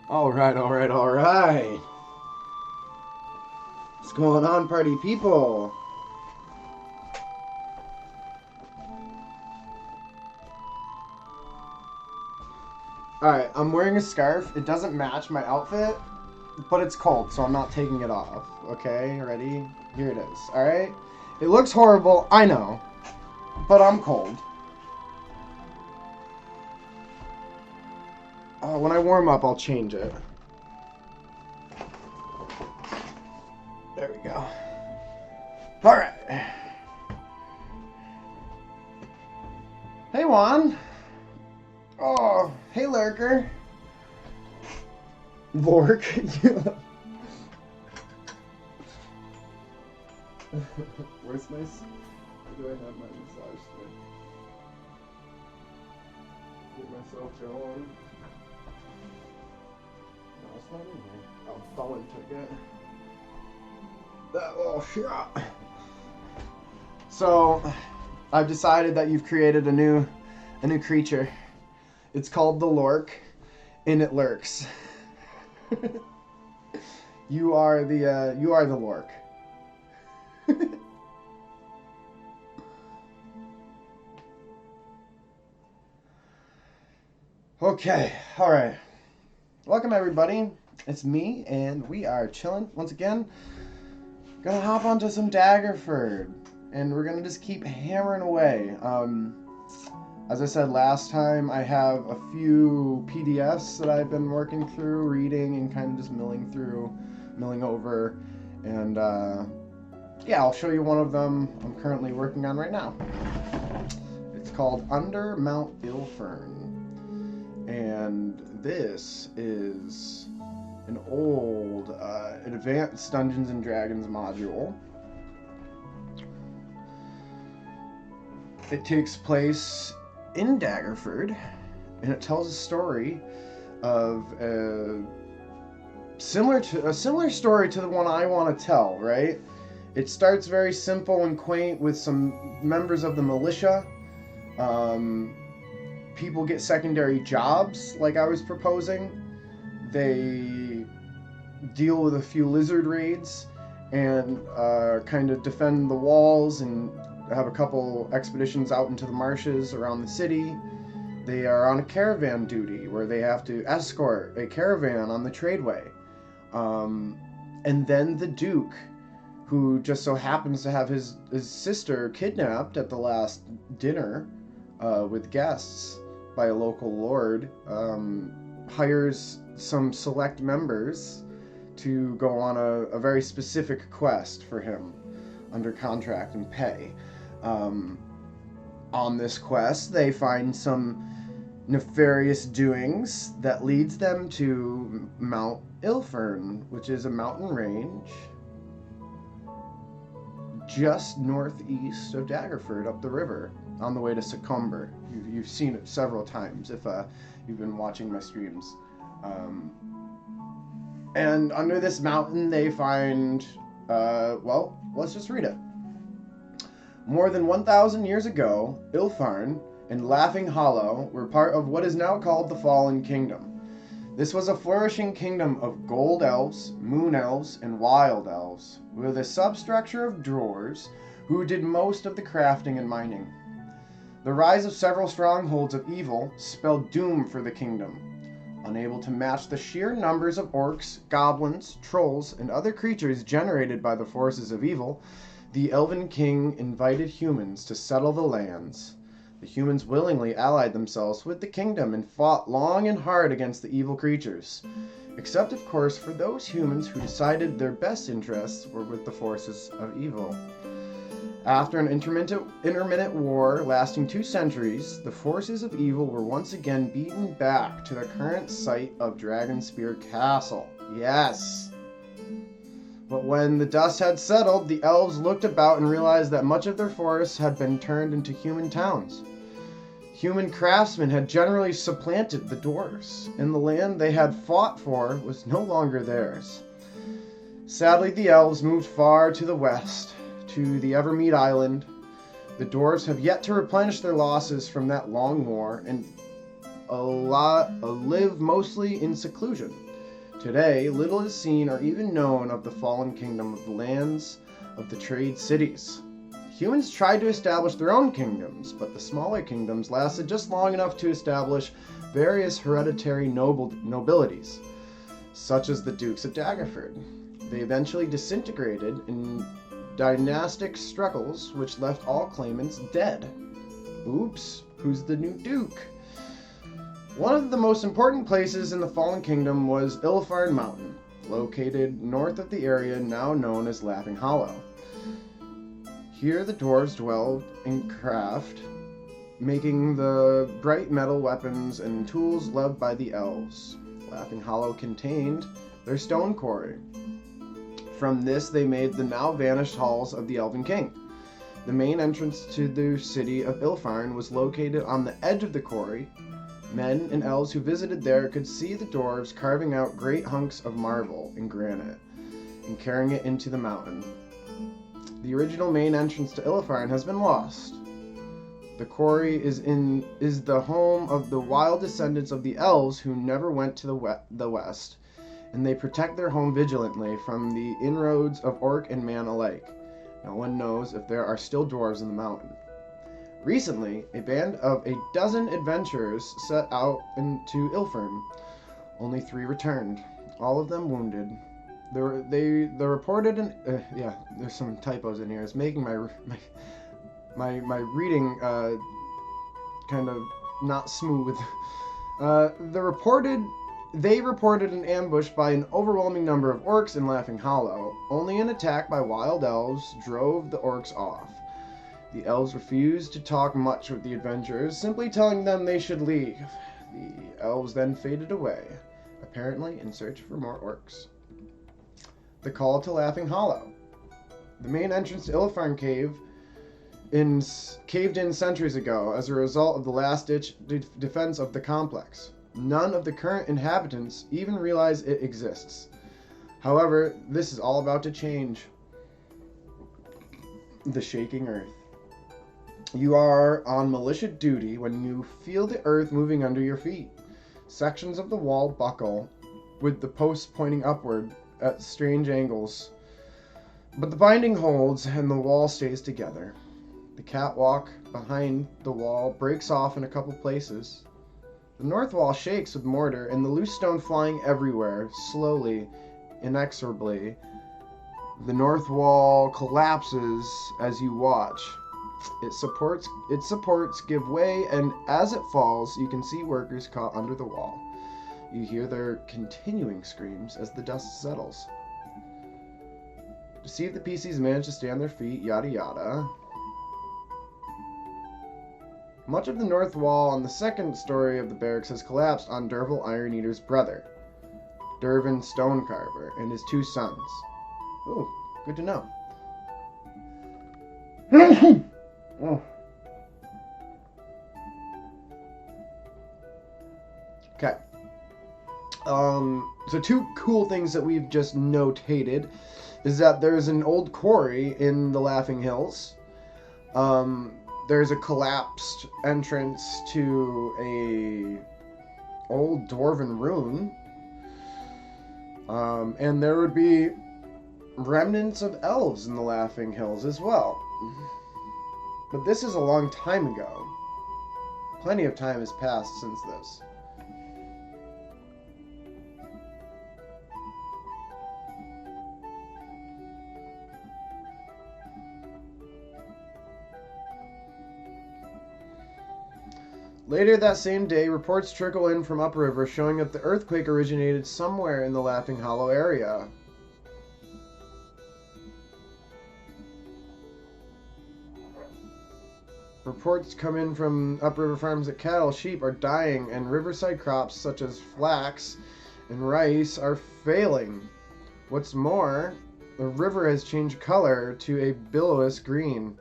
Alright. What's going on, party people? Alright, I'm wearing a scarf. It doesn't match my outfit, but it's cold, so I'm not taking it off. Okay, ready? Here it is, alright? It looks horrible, I know, but I'm cold. When I warm up, I'll change it. There we go. Alright. Hey, Juan. Oh, hey, Lurker. Lork. Where's my... Where do I have my massage stick? Get myself going. No, it's not in here. Oh, Bowen took it. That little shot. So, I've decided that you've created a new creature. It's called the Lork, and it lurks. You are the Lork. Okay, all right. Welcome everybody. It's me, and we are chilling once again. Gonna hop onto some Daggerford, and we're gonna just keep hammering away. As I said last time, I have a few PDFs that I've been working through, reading, and kind of just milling over, and yeah, I'll show you one of them I'm currently working on right now. It's called Under Mount Ilfern, and this is an old Advanced Dungeons & Dragons module. It takes place in Daggerford, and it tells a story of a similar story to the one I want to tell, right? It starts very simple and quaint with some members of the militia. People get secondary jobs, like I was proposing. They deal with a few lizard raids and kind of defend the walls and have a couple expeditions out into the marshes around the city. They are on a caravan duty where they have to escort a caravan on the tradeway. And then the Duke, who just so happens to have his sister kidnapped at the last dinner with guests by a local lord, hires some select members to go on a very specific quest for him under contract and pay. On this quest, they find some nefarious doings that leads them to Mount Ilfern, which is a mountain range just northeast of Daggerford up the river on the way to Succumber. You've seen it several times if you've been watching my streams. And under this mountain they find, well, let's just read it. More than 1,000 years ago, Ilfern and Laughing Hollow were part of what is now called the Fallen Kingdom. This was a flourishing kingdom of gold elves, moon elves, and wild elves, with a substructure of dwarves who did most of the crafting and mining. The rise of several strongholds of evil spelled doom for the kingdom. Unable to match the sheer numbers of orcs, goblins, trolls, and other creatures generated by the forces of evil, the Elven King invited humans to settle the lands. The humans willingly allied themselves with the kingdom and fought long and hard against the evil creatures, except of course for those humans who decided their best interests were with the forces of evil. After an intermittent war lasting 2 centuries, the forces of evil were once again beaten back to the current site of Dragonspear Castle. Yes! But when the dust had settled, the elves looked about and realized that much of their forests had been turned into human towns. Human craftsmen had generally supplanted the dwarves, and the land they had fought for was no longer theirs. Sadly, the elves moved far to the west, to the Evermead Island. The dwarves have yet to replenish their losses from that long war, and live mostly in seclusion. Today, little is seen or even known of the fallen kingdom of the lands of the trade cities. Humans tried to establish their own kingdoms, but the smaller kingdoms lasted just long enough to establish various hereditary nobilities, such as the Dukes of Daggerford. They eventually disintegrated in dynastic struggles, which left all claimants dead. Oops, who's the new Duke? One of the most important places in the Fallen Kingdom was Ilfarn Mountain, located north of the area now known as Laughing Hollow. Here the dwarves dwelled and craft, making the bright metal weapons and tools loved by the elves. Laughing Hollow contained their stone quarry. From this they made the now vanished halls of the Elven King. The main entrance to the city of Ilfarn was located on the edge of the quarry. Men and elves who visited there could see the dwarves carving out great hunks of marble and granite and carrying it into the mountain. The original main entrance to Ilfarn has been lost. The quarry is the home of the wild descendants of the elves who never went to the west, and they protect their home vigilantly from the inroads of orc and man alike. No one knows if there are still dwarves in the mountain. Recently, a band of a dozen adventurers set out into Ilfarn. Only 3 returned, all of them wounded. They reported there's some typos in here. It's making my reading kind of not smooth. They reported an ambush by an overwhelming number of orcs in Laughing Hollow. Only an attack by wild elves drove the orcs off. The elves refused to talk much with the adventurers, simply telling them they should leave. The elves then faded away, apparently in search for more orcs. The call to Laughing Hollow. The main entrance to Ilfarn caved in centuries ago as a result of the last-ditch defense of the complex. None of the current inhabitants even realize it exists. However, this is all about to change. The shaking earth. You are on militia duty when you feel the earth moving under your feet. Sections of the wall buckle, with the posts pointing upward at strange angles. But the binding holds and the wall stays together. The catwalk behind the wall breaks off in a couple places. The north wall shakes with mortar and the loose stone flying everywhere, slowly, inexorably. The north wall collapses as you watch. Its supports give way, and as it falls, you can see workers caught under the wall. You hear their continuing screams as the dust settles. To see if the PCs manage to stay on their feet, yada yada. Much of the north wall on the second story of the barracks has collapsed on Dervil Ironeater's brother, Dervin Stonecarver, and his 2 sons. Ooh, good to know. Oh. Okay. So 2 cool things that we've just notated is that there's an old quarry in the Laughing Hills. There's a collapsed entrance to a old dwarven ruin. And there would be remnants of elves in the Laughing Hills as well. But this is a long time ago. Plenty of time has passed since this. Later that same day, reports trickle in from upriver showing that the earthquake originated somewhere in the Laughing Hollow area. Reports come in from upriver farms that cattle, sheep are dying, and riverside crops such as flax and rice are failing. What's more, the river has changed color to a billowy green.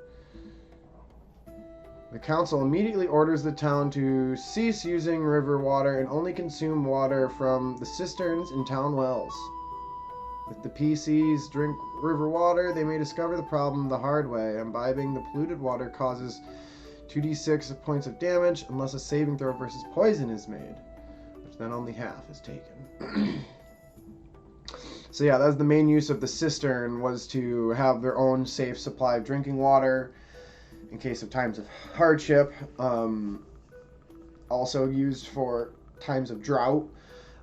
The council immediately orders the town to cease using river water and only consume water from the cisterns and town wells. If the PCs drink river water, they may discover the problem the hard way. Imbibing the polluted water causes 2d6 points of damage unless a saving throw versus poison is made, which then only half is taken. So yeah, that's the main use of the cistern, was to have their own safe supply of drinking water in case of times of hardship. Also used for times of drought.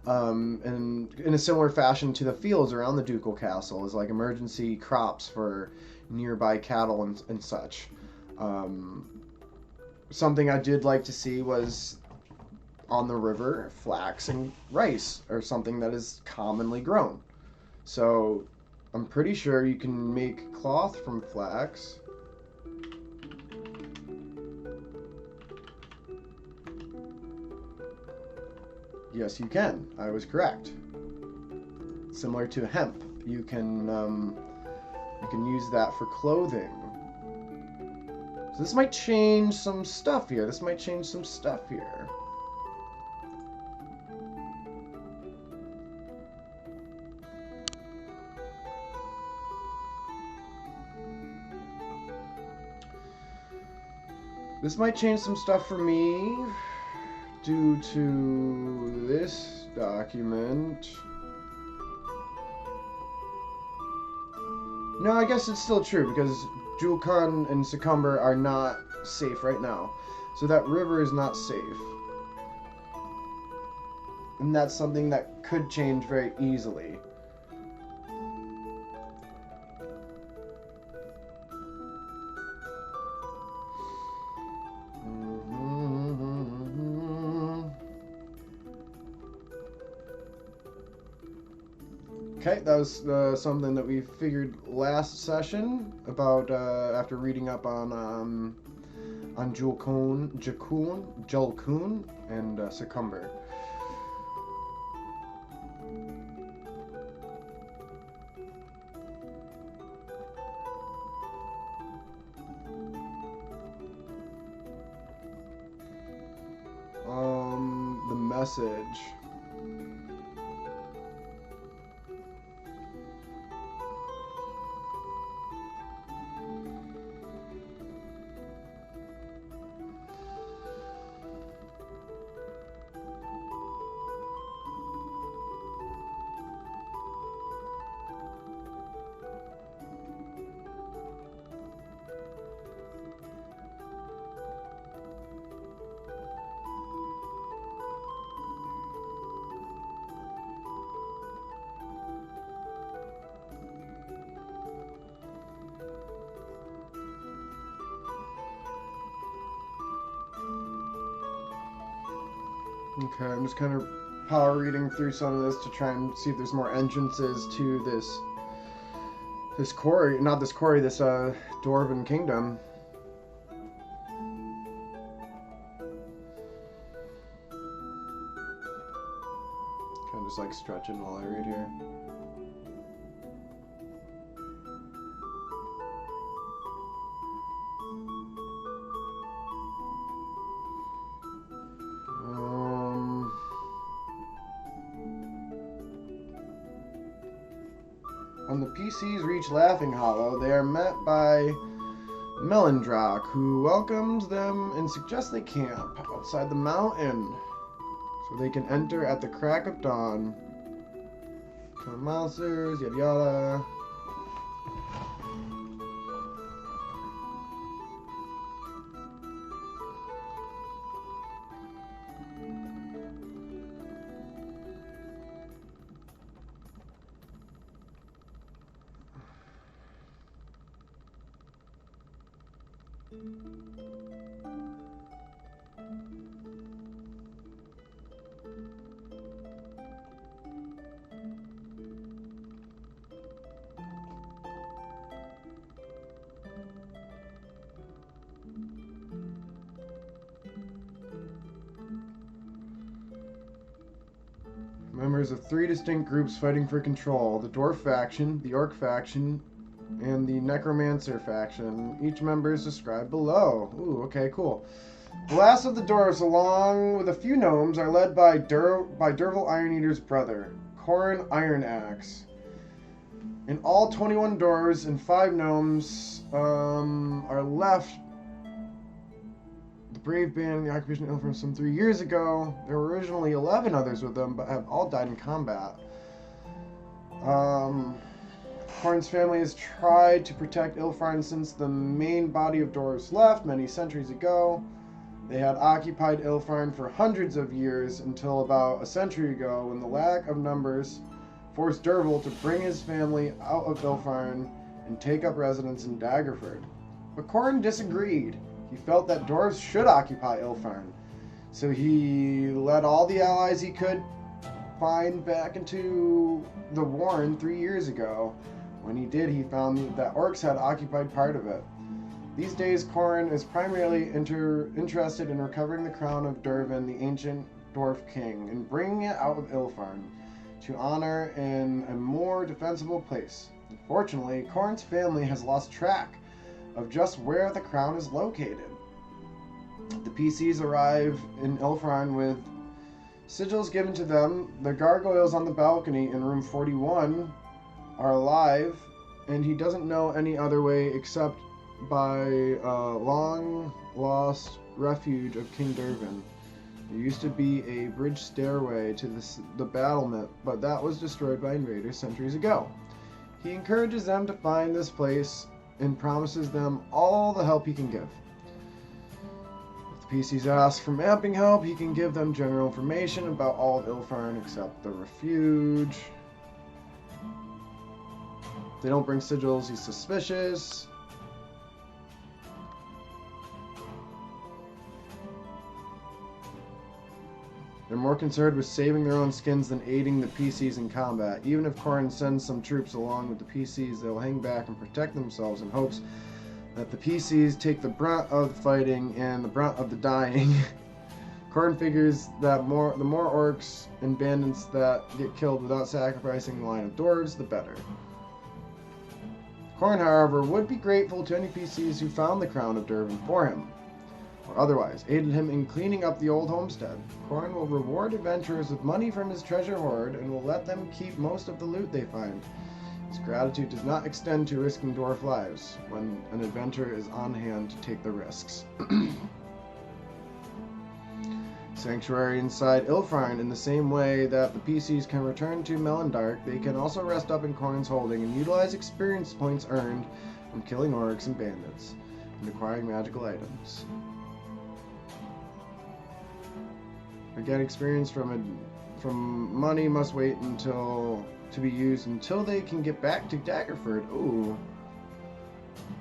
And in a similar fashion to the fields around the ducal castle, as like emergency crops for nearby cattle and such. Something I did like to see was on the river, flax and rice are something that is commonly grown. So I'm pretty sure you can make cloth from flax. Yes, you can. I was correct. Similar to hemp, you can use that for clothing. So this might change some stuff here. This might change some stuff for me due to this document. No, I guess it's still true because Julkan and Succumber are not safe right now. So that river is not safe. And that's something that could change very easily. Okay, that was something that we figured last session about after reading up on Julkoon, and Succumber. The message. Okay, I'm just kind of power reading through some of this to try and see if there's more entrances to this quarry, not this quarry, this Dwarven kingdom. Kind of just like stretching while I read here. When the PCs reach Laughing Hollow, they are met by Melindrock, who welcomes them and suggests they camp outside the mountain so they can enter at the crack of dawn. Come monsters, yada yada. Members of 3 distinct groups fighting for control: the Dwarf faction, the Orc faction, and the Necromancer faction. Each member is described below. Ooh, okay, cool. The last of the dwarves, along with a few gnomes, are led by Derval Ironeater's brother, Corin Ironaxe. In all, 21 dwarves and 5 gnomes are left. The brave band in the occupation of Ilfern some 3 years ago. There were originally 11 others with them, but have all died in combat. Horn's family has tried to protect Ilfarn since the main body of dwarves left many centuries ago. They had occupied Ilfarn for hundreds of years until about a century ago, when the lack of numbers forced Derval to bring his family out of Ilfarn and take up residence in Daggerford. But Corrin disagreed. He felt that dwarves should occupy Ilfarn, so he led all the allies he could find back into the Warren 3 years ago. When he did, he found that orcs had occupied part of it. These days, Corrin is primarily interested in recovering the crown of Dervin, the ancient dwarf king, and bringing it out of Ilfarn to honor in a more defensible place. Unfortunately, Corrin's family has lost track of just where the crown is located. The PCs arrive in Ilfarn with sigils given to them. The gargoyles on the balcony in room 41 are alive, and he doesn't know any other way except by a long-lost refuge of King Dervin. There used to be a bridge stairway to the battlement, but that was destroyed by invaders centuries ago. He encourages them to find this place and promises them all the help he can give. If the PCs ask for mapping help, he can give them general information about all of Ilfarn except the refuge. If they don't bring sigils, he's suspicious. They're more concerned with saving their own skins than aiding the PCs in combat. Even if Corrin sends some troops along with the PCs, they'll hang back and protect themselves in hopes that the PCs take the brunt of the fighting and the brunt of the dying. Corrin figures that the more orcs and bandits that get killed without sacrificing the line of dwarves, the better. Corrin, however, would be grateful to any PCs who found the crown of Dervin for him, or otherwise aided him in cleaning up the old homestead. Corrin will reward adventurers with money from his treasure hoard and will let them keep most of the loot they find. His gratitude does not extend to risking dwarf lives when an adventurer is on hand to take the risks. Sanctuary inside Ilfarn. In the same way that the PCs can return to Melandark, they can also rest up in Corrin's holding and utilize experience points earned from killing orcs and bandits and acquiring magical items. Again, experience from money must wait to be used until they can get back to Daggerford. Ooh.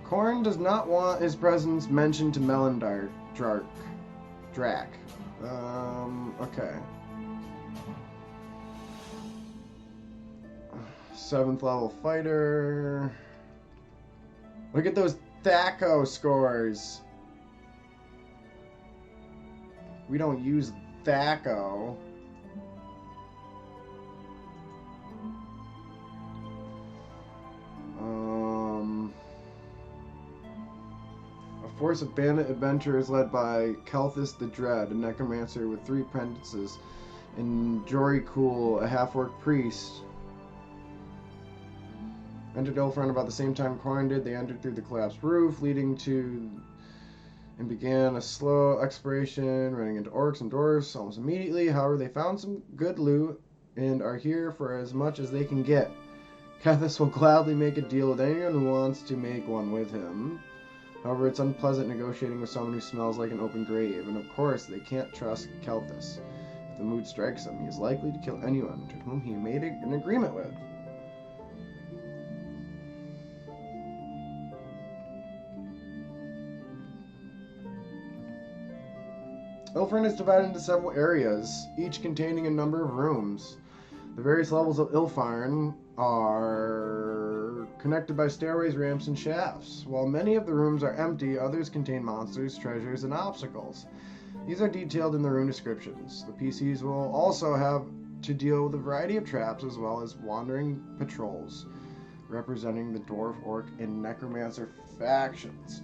Corrin does not want his presence mentioned to Melandark. Drac. Okay. 7th level fighter. Look at those Thaco scores. We don't use Thaco. A force of bandit adventurers led by Kelthus the Dread, a necromancer with 3 apprentices, and Jorikul, a half-orc priest, entered Ilfarn about the same time Corrin did. They entered through the collapsed roof, leading to and began a slow exploration, running into orcs and dwarves almost immediately. However, they found some good loot and are here for as much as they can get. Kelthus will gladly make a deal with anyone who wants to make one with him. However, it's unpleasant negotiating with someone who smells like an open grave, and of course, they can't trust Kelthus. If the mood strikes him, he is likely to kill anyone to whom he made an agreement with. Ilfarn is divided into several areas, each containing a number of rooms. The various levels of Ilfarn are connected by stairways, ramps, and shafts. While many of the rooms are empty, others contain monsters, treasures, and obstacles. These are detailed in the rune descriptions. The PCs will also have to deal with a variety of traps as well as wandering patrols, representing the dwarf, orc, and necromancer factions.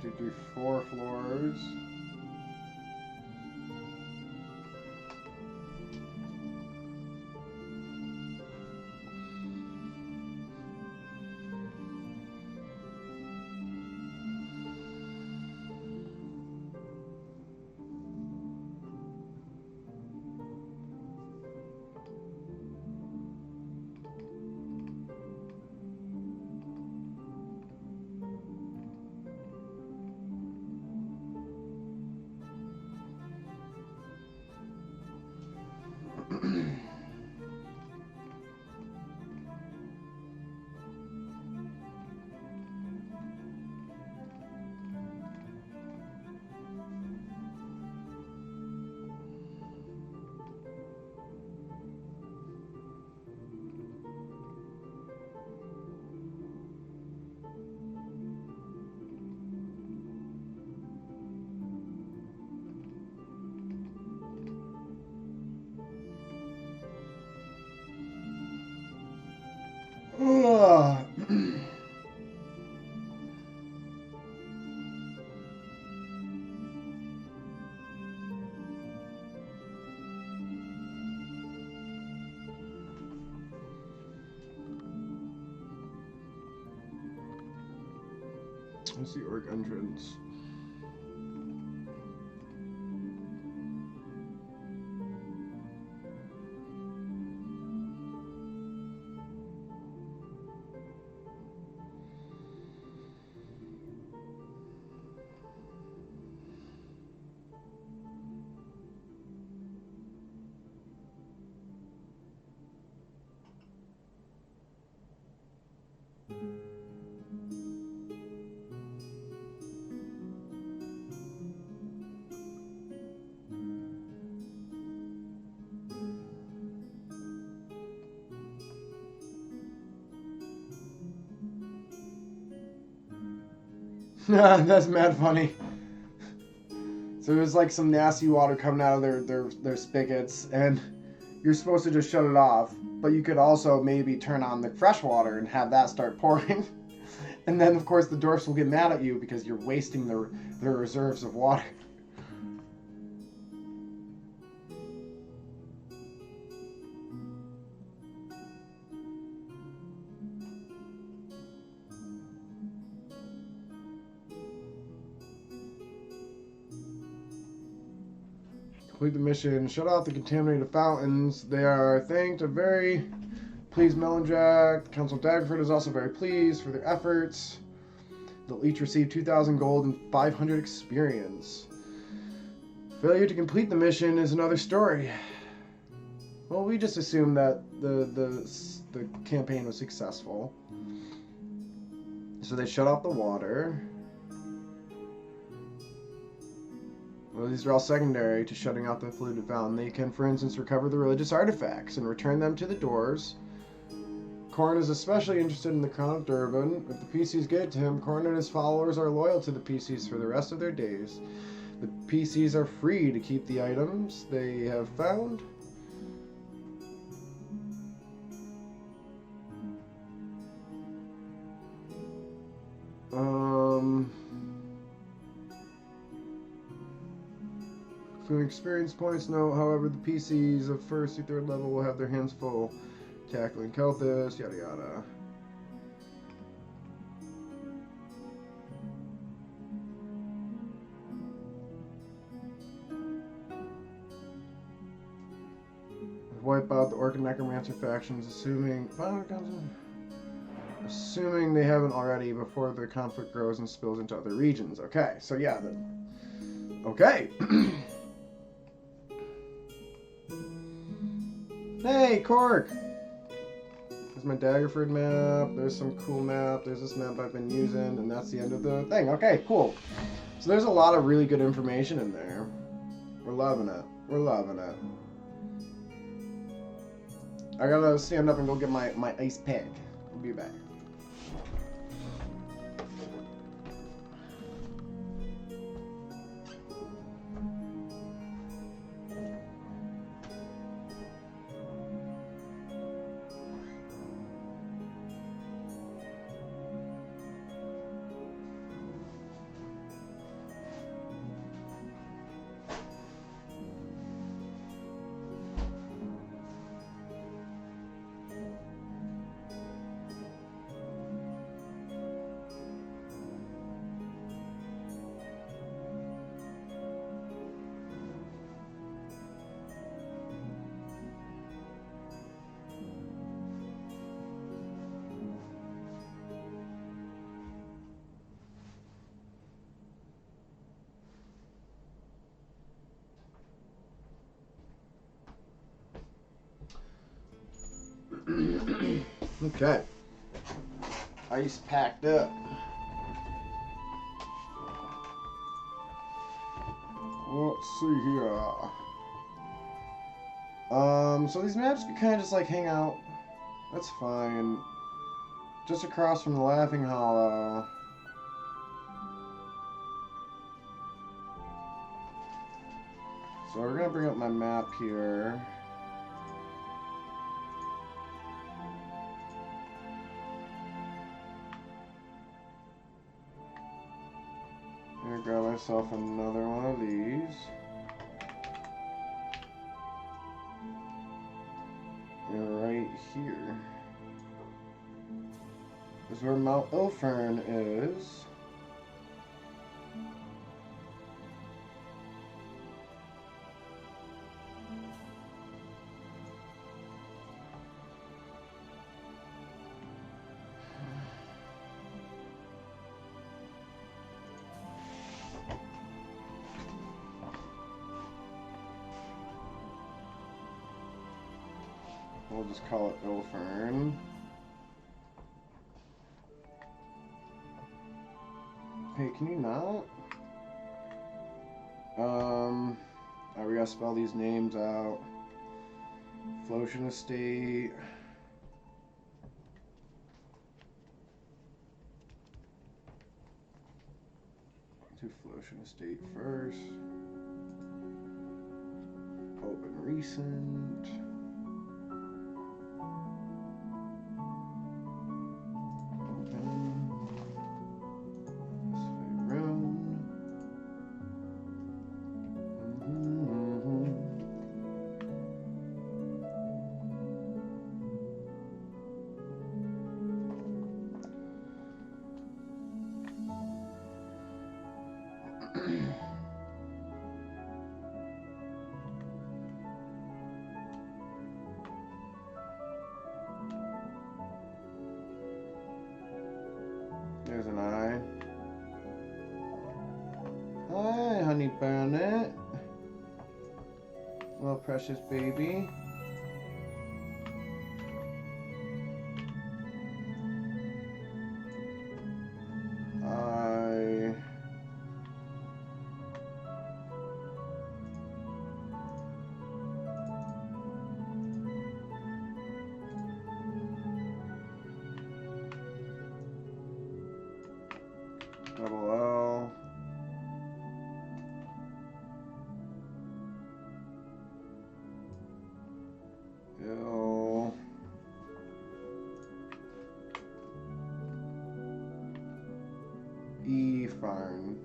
1, 2, 3, 4 floors. Ugh. Let's see, orc entrance. That's mad funny. So there's like some nasty water coming out of their spigots, and you're supposed to just shut it off. But you could also maybe turn on the fresh water and have that start pouring. And then, of course, the dwarfs will get mad at you because you're wasting their reserves of water. Complete the mission. Shut off the contaminated fountains. They are thanked. Very pleased, Melonjack. Council Daggerford is also very pleased for their efforts. They'll each receive 2,000 gold and 500 experience. Failure to complete the mission is another story. Well, we just assume that the campaign was successful. So they shut off the water. Well, these are all secondary to shutting off the polluted fountain. They can, for instance, recover the religious artifacts and return them to the doors. Corn is especially interested in the Crown of Durban. If the PCs get it to him, Corn and his followers are loyal to the PCs for the rest of their days. The PCs are free to keep the items they have found. For experience points, no. However, the PCs of 1st to 3rd level will have their hands full tackling cultists, yada yada. Wipe out the Orc and Necromancer factions, assuming they haven't already before the conflict grows and spills into other regions. Okay, so yeah, okay. Hey, Cork! There's my Daggerford map, there's some cool map, there's this map I've been using, and that's the end of the thing. Okay, cool. So there's a lot of really good information in there. We're loving it. We're loving it. I gotta stand up and go get my ice pack. I'll be back. Okay. Ice packed up. Let's see here. So these maps can kind of just like hang out. That's fine. Just across from the Laughing Hollow. So we're gonna bring up my map here. I'm gonna grab myself another one of these. And right here is where Mount Ilfern is. We'll just call it Ilfern. Hey, can you not? We gotta spell these names out. Flotion Estate. Do Flotion Estate first. Open recent. There's an eye. Hi, honey Burnett. Little precious baby. Double L. L. E. Farn.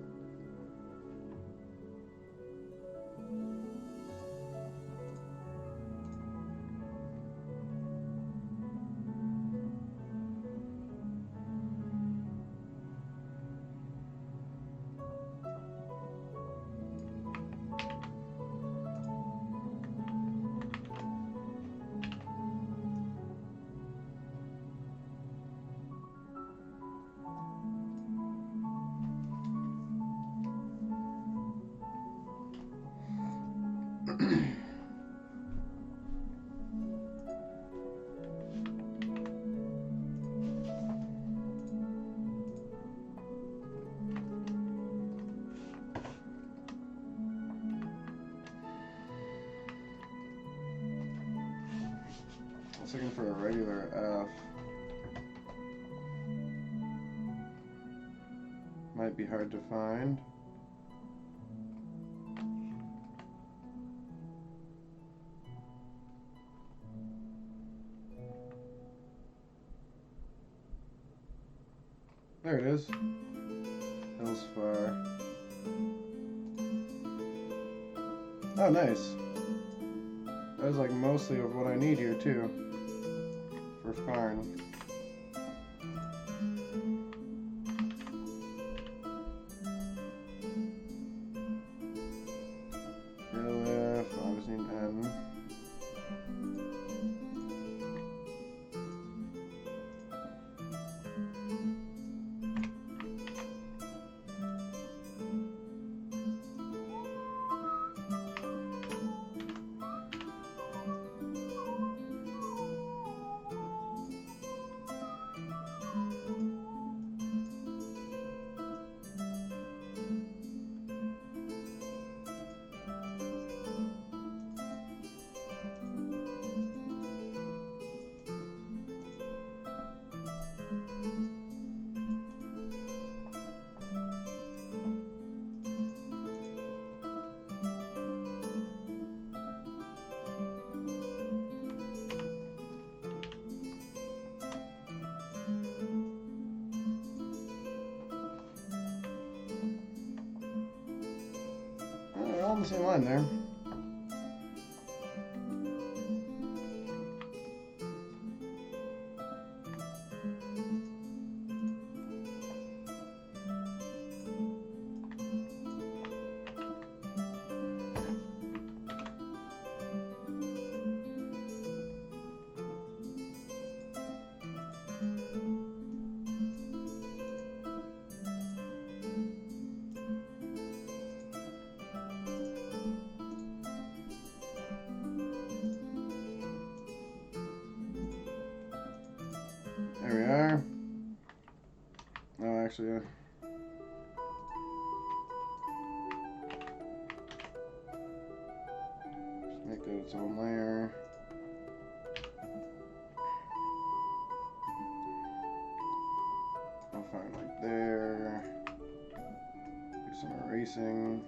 I was looking for a regular F. Might be hard to find. There it is. Hillsfar. Oh, nice. That was like mostly of what I need here too. For Farn. If I just need N. the same line there. There we are. Oh, actually, just make that its own layer. I'll find like there. Do some erasing.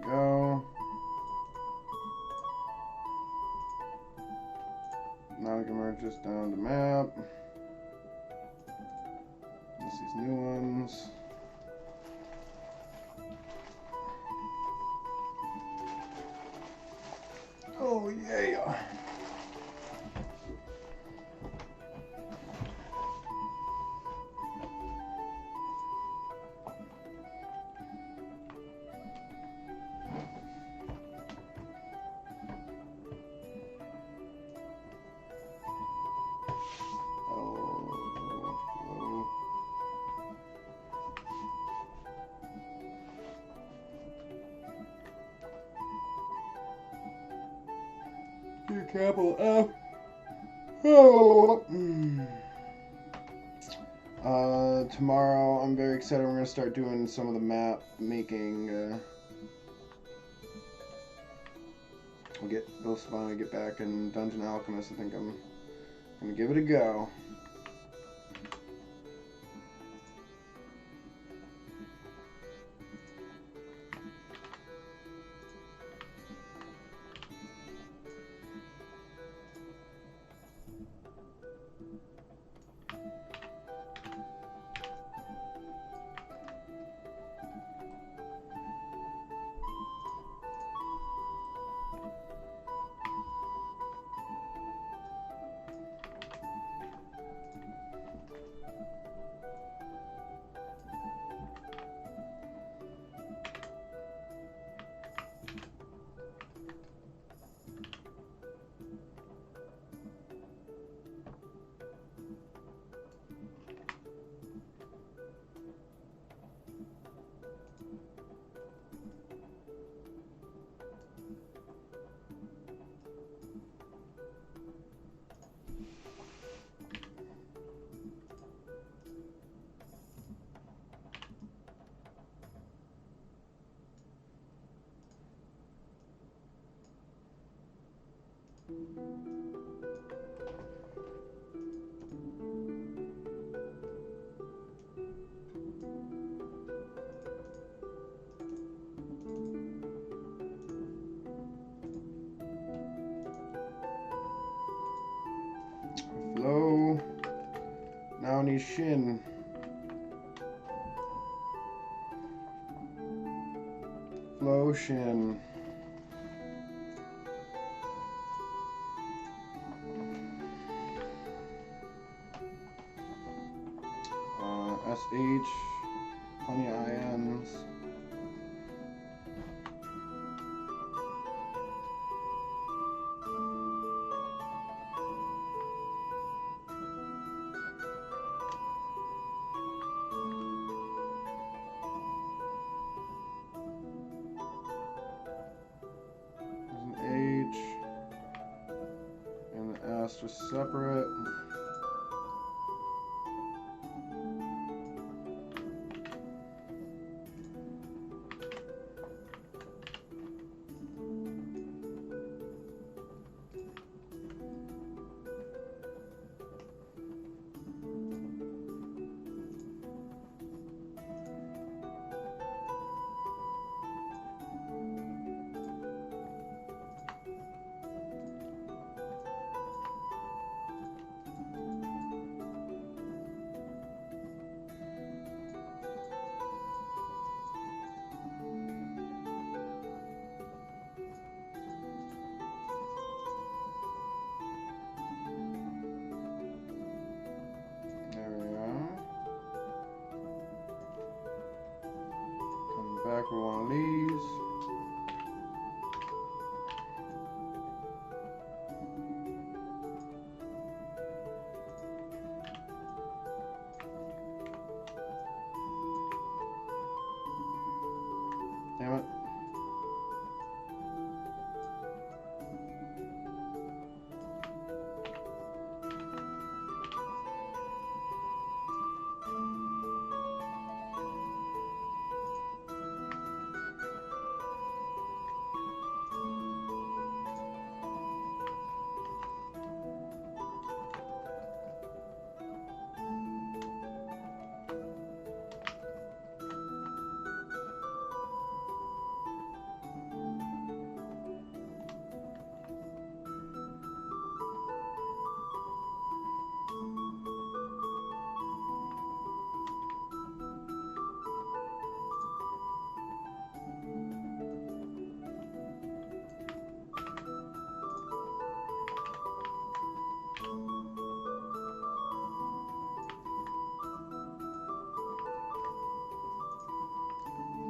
Go. Now we can merge this down to map. Just these new ones. Oh yeah. Capital F. Tomorrow, I'm very excited. We're gonna start doing some of the map making. We'll finally get back in Dungeon Alchemist. I think I'm gonna give it a go. Flotion. Flotion. SH. Plenty of INs. Just separate. Back with one of these. Damn it.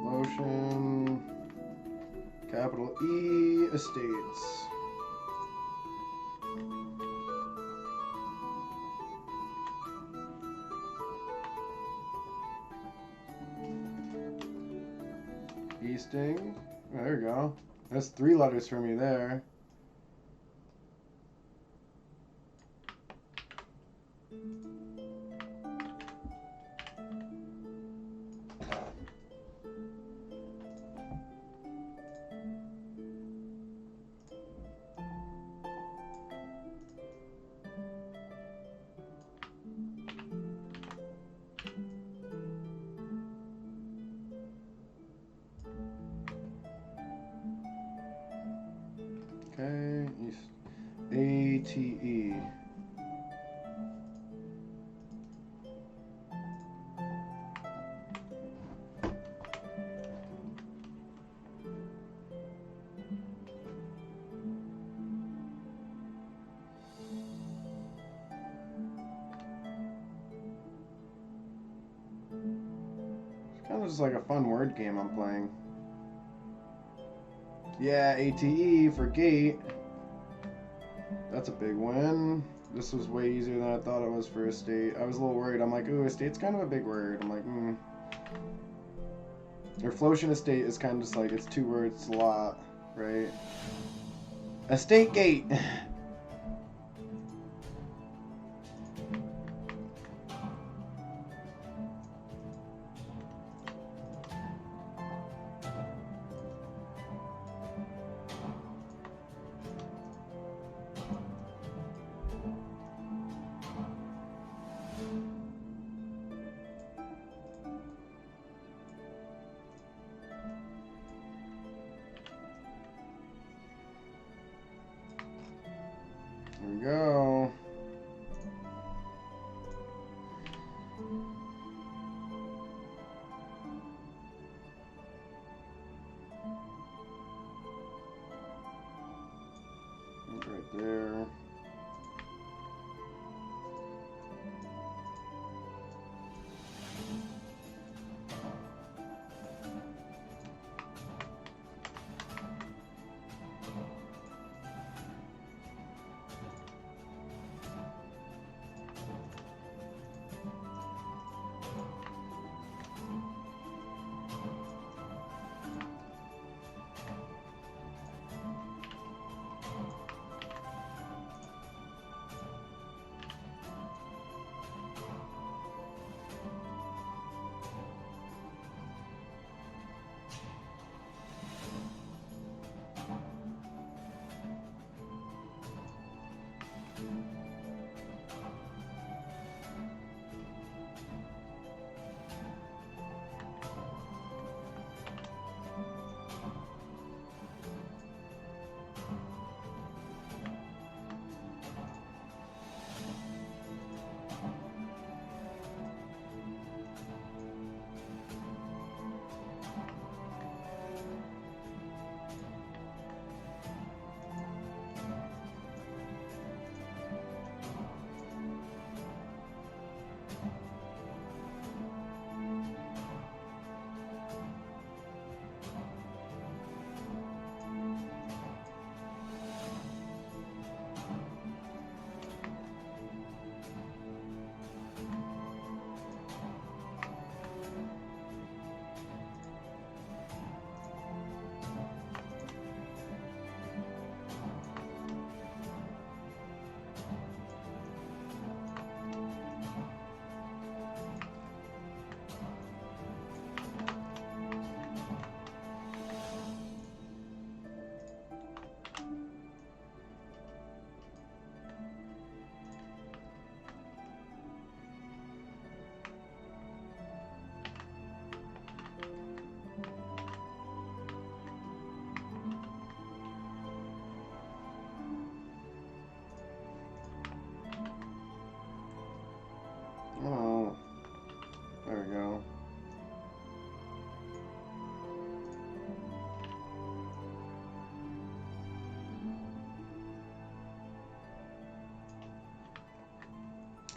Motion, capital E, estates. Easting. There we go. That's 3 letters for me there. Okay, ATE. It's kind of just like a fun word game I'm playing. Yeah, ATE for gate. That's a big win. This was way easier than I thought it was for estate. I was a little worried. I'm like, ooh, estate's kind of a big word. I'm like, Or Flotion estate is kind of just like, it's 2 words, it's a lot, right? Estate gate.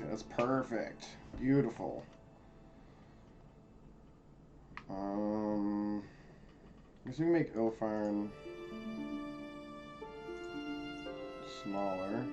That's perfect. Beautiful. I guess we can make Ilfarn smaller.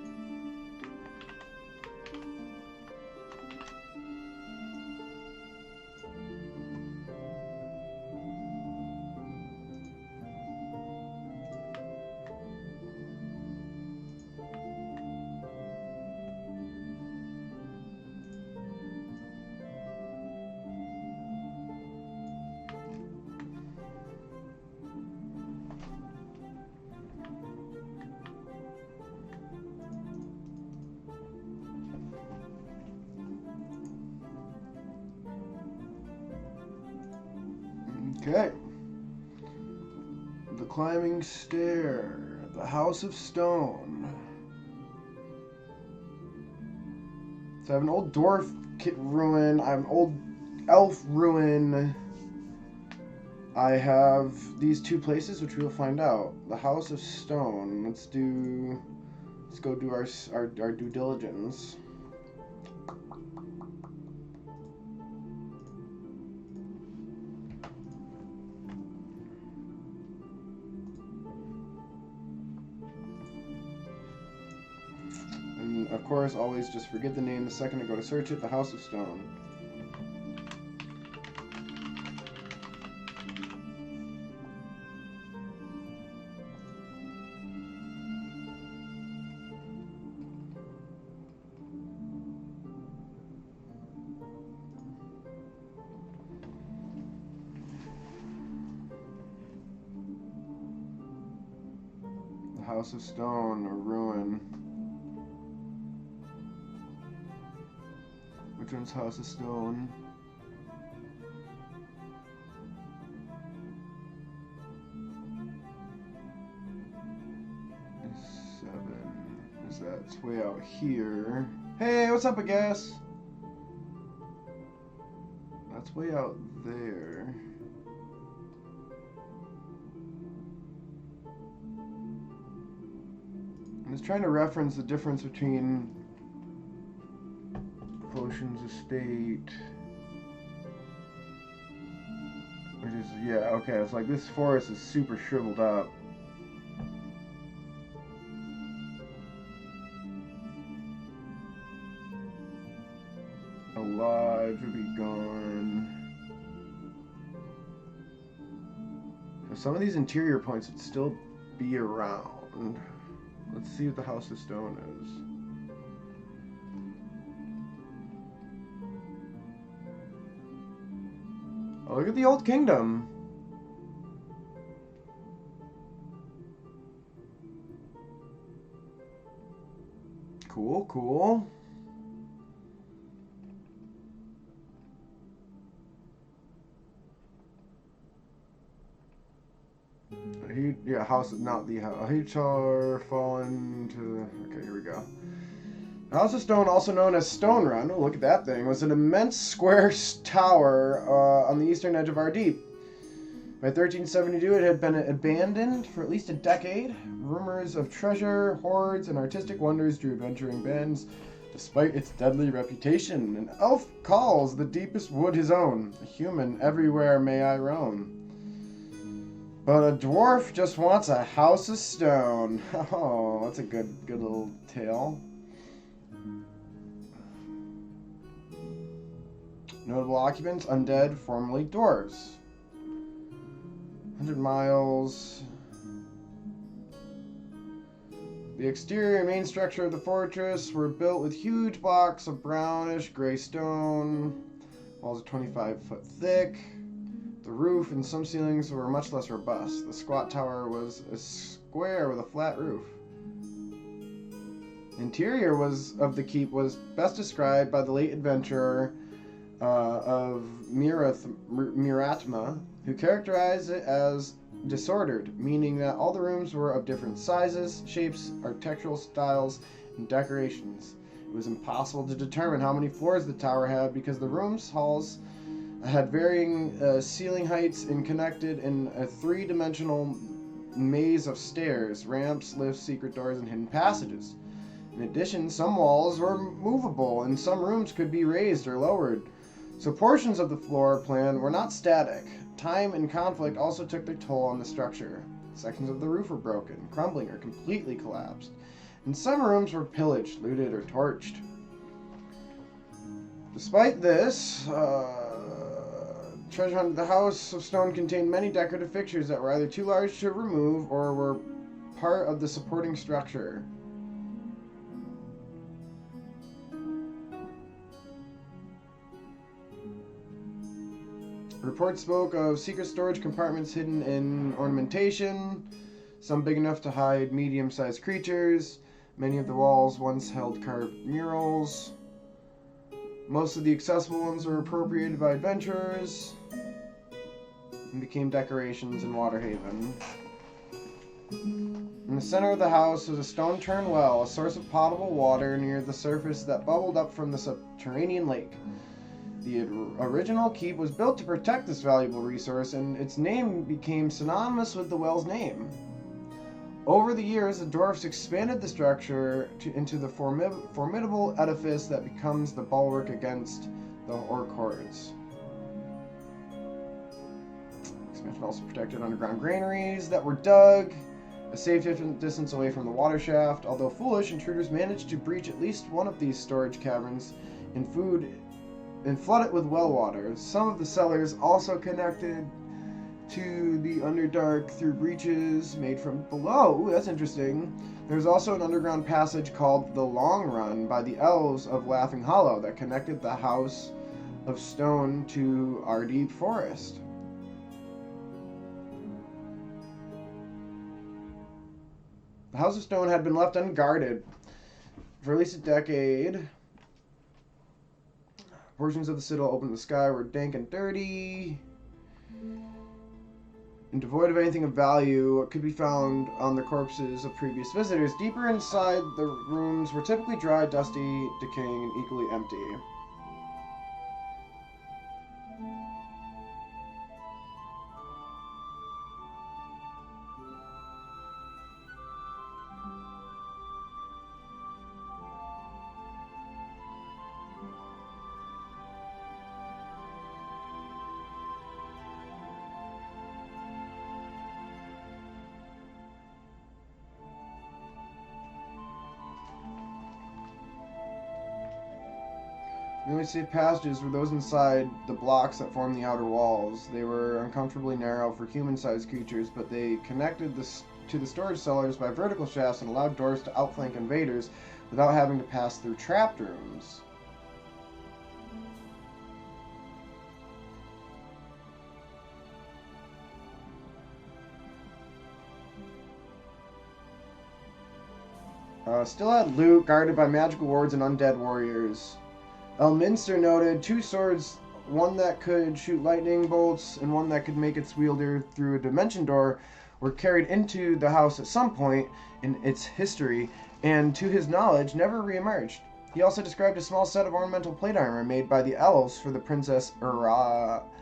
Okay. The climbing stair. The House of Stone. So I have an old dwarf ruin. I have an old elf ruin. I have these two places, which we'll find out. The House of Stone. Let's go do our due diligence. And of course, always just forget the name the second I go to search it. The House of Stone. House of Stone, a ruin. Which one's House of Stone? Is that? It's way out here. Hey, what's up, I guess? That's way out there. I'm just trying to reference the difference between Potions Estate, which is, yeah, okay, it's like this forest is super shriveled up. Alive to be gone. So some of these interior points would still be around. Let's see what the House of Stone is. Oh, look at the Old Kingdom. Cool, cool. Yeah, house, not the house. HR fallen to. Okay, here we go. The House of Stone, also known as Stone Run, oh, look at that thing, was an immense square tower on the eastern edge of Ardeep. By 1372, it had been abandoned for at least a decade. Rumors of treasure, hoards, and artistic wonders drew adventuring bands, despite its deadly reputation. An elf calls the deepest wood his own. A human everywhere may I roam. But a dwarf just wants a house of stone. Oh, that's a good little tale. Notable occupants, undead, formerly dwarves. 100 miles. The exterior and main structure of the fortress were built with huge blocks of brownish gray stone. Walls are 25 foot thick. The roof and some ceilings were much less robust. The squat tower was a square with a flat roof. The interior of the keep was best described by the late adventurer of Miratma, who characterized it as disordered, meaning that all the rooms were of different sizes, shapes, architectural styles, and decorations. It was impossible to determine how many floors the tower had because the rooms, halls, had varying ceiling heights and connected in a three-dimensional maze of stairs, ramps, lifts, secret doors, and hidden passages. In addition, some walls were movable and some rooms could be raised or lowered, so portions of the floor plan were not static. Time and conflict also took their toll on the structure. Sections of the roof were broken, crumbling, or completely collapsed, and some rooms were pillaged, looted, or torched. Despite this, treasure hunt, the House of Stone contained many decorative fixtures that were either too large to remove or were part of the supporting structure. Reports spoke of secret storage compartments hidden in ornamentation, some big enough to hide medium-sized creatures. Many of the walls once held carved murals. Most of the accessible ones were appropriated by adventurers and became decorations in Waterhaven. In the center of the house was a stone-turned well, a source of potable water near the surface that bubbled up from the subterranean lake. The original keep was built to protect this valuable resource, and its name became synonymous with the well's name. Over the years, the dwarfs expanded the structure into the formidable edifice that becomes the bulwark against the orc hordes. Expansion also protected underground granaries that were dug a safe distance away from the water shaft. Although foolish, intruders managed to breach at least one of these storage caverns and flood it with well water. Some of the cellars also connected to the Underdark through breaches made from below. Ooh, that's interesting. There's also an underground passage called the Long Run by the elves of Laughing Hollow that connected the House of Stone to our deep forest. The House of Stone had been left unguarded for at least a decade. Portions of the citadel open to the sky were dank and dirty, and devoid of anything of value could be found on the corpses of previous visitors. Deeper inside, the rooms were typically dry, dusty, decaying, and equally empty. The only safe passages were those inside the blocks that formed the outer walls. They were uncomfortably narrow for human-sized creatures, but they connected to the storage cellars by vertical shafts and allowed doors to outflank invaders without having to pass through trapped rooms. Still had loot guarded by magical wards and undead warriors. Elminster noted 2 swords, one that could shoot lightning bolts and one that could make its wielder through a dimension door, were carried into the house at some point in its history, and to his knowledge never re-emerged. He also described a small set of ornamental plate armor made by the elves for the Princess Araveli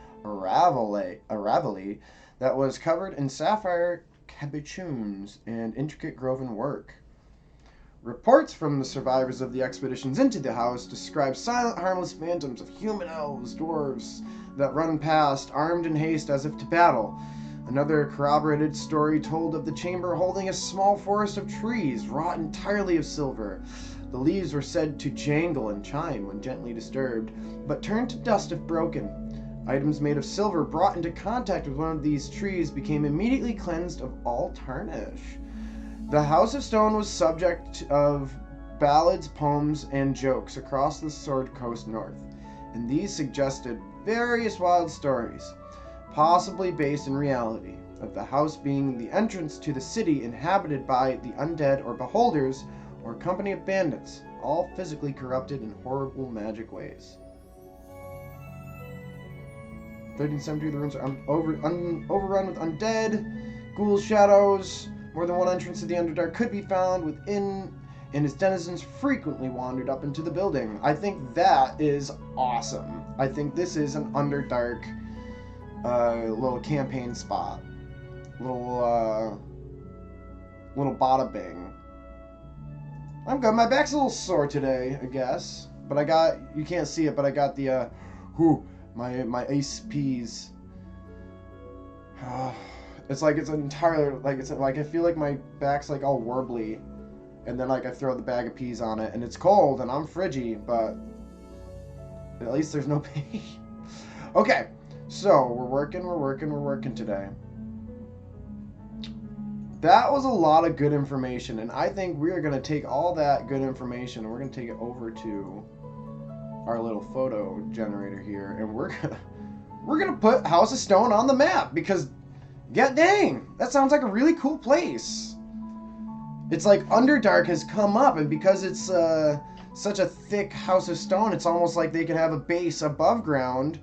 that was covered in sapphire cabochons and intricate groven work. Reports from the survivors of the expeditions into the house describe silent, harmless phantoms of human elves, dwarves, that run past, armed in haste as if to battle. Another corroborated story told of the chamber holding a small forest of trees, wrought entirely of silver. The leaves were said to jangle and chime when gently disturbed, but turn to dust if broken. Items made of silver brought into contact with one of these trees became immediately cleansed of all tarnish. The House of Stone was subject of ballads, poems, and jokes across the Sword Coast north, and these suggested various wild stories, possibly based in reality, of the house being the entrance to the city inhabited by the undead or beholders or company of bandits, all physically corrupted in horrible magic ways. 13th century, the rooms are overrun with undead, ghouls, shadows. More than one entrance to the Underdark could be found within, and its denizens frequently wandered up into the building. I think that is awesome. I think this is an Underdark little campaign spot. Little bada bing. I'm good. My back's a little sore today, I guess. But I got, you can't see it, but I got the, my ace peas. It's like it's entirely, like, it's like, I feel like my back's like all warbly. And then like I throw the bag of peas on it, and it's cold, and I'm friggy, but at least there's no pain. Okay, so we're working today. That was a lot of good information, and I think we are going to take all that good information and we're going to take it over to our little photo generator here, and we're gonna put House of Stone on the map, because god dang, that sounds like a really cool place. It's like Underdark has come up, and because it's such a thick House of Stone, it's almost like they could have a base above ground,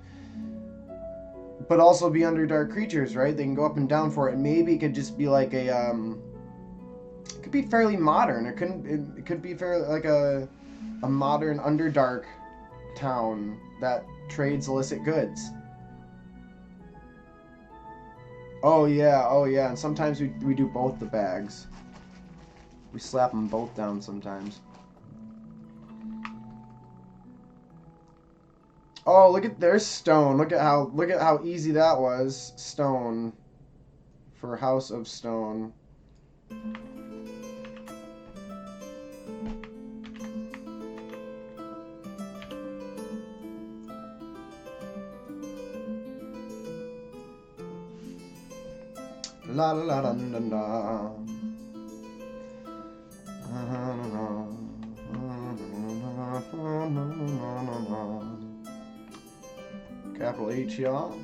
but also be Underdark creatures, right? They can go up and down for it, and maybe it could just be like a it could be fairly modern. It could be fairly like a modern Underdark town that trades illicit goods. Oh yeah, and sometimes we do both the bags. We slap them both down sometimes. Oh, look at, there's stone. Look at how easy that was. Stone for House of Stone. La la la la la la. Capital H, y'all.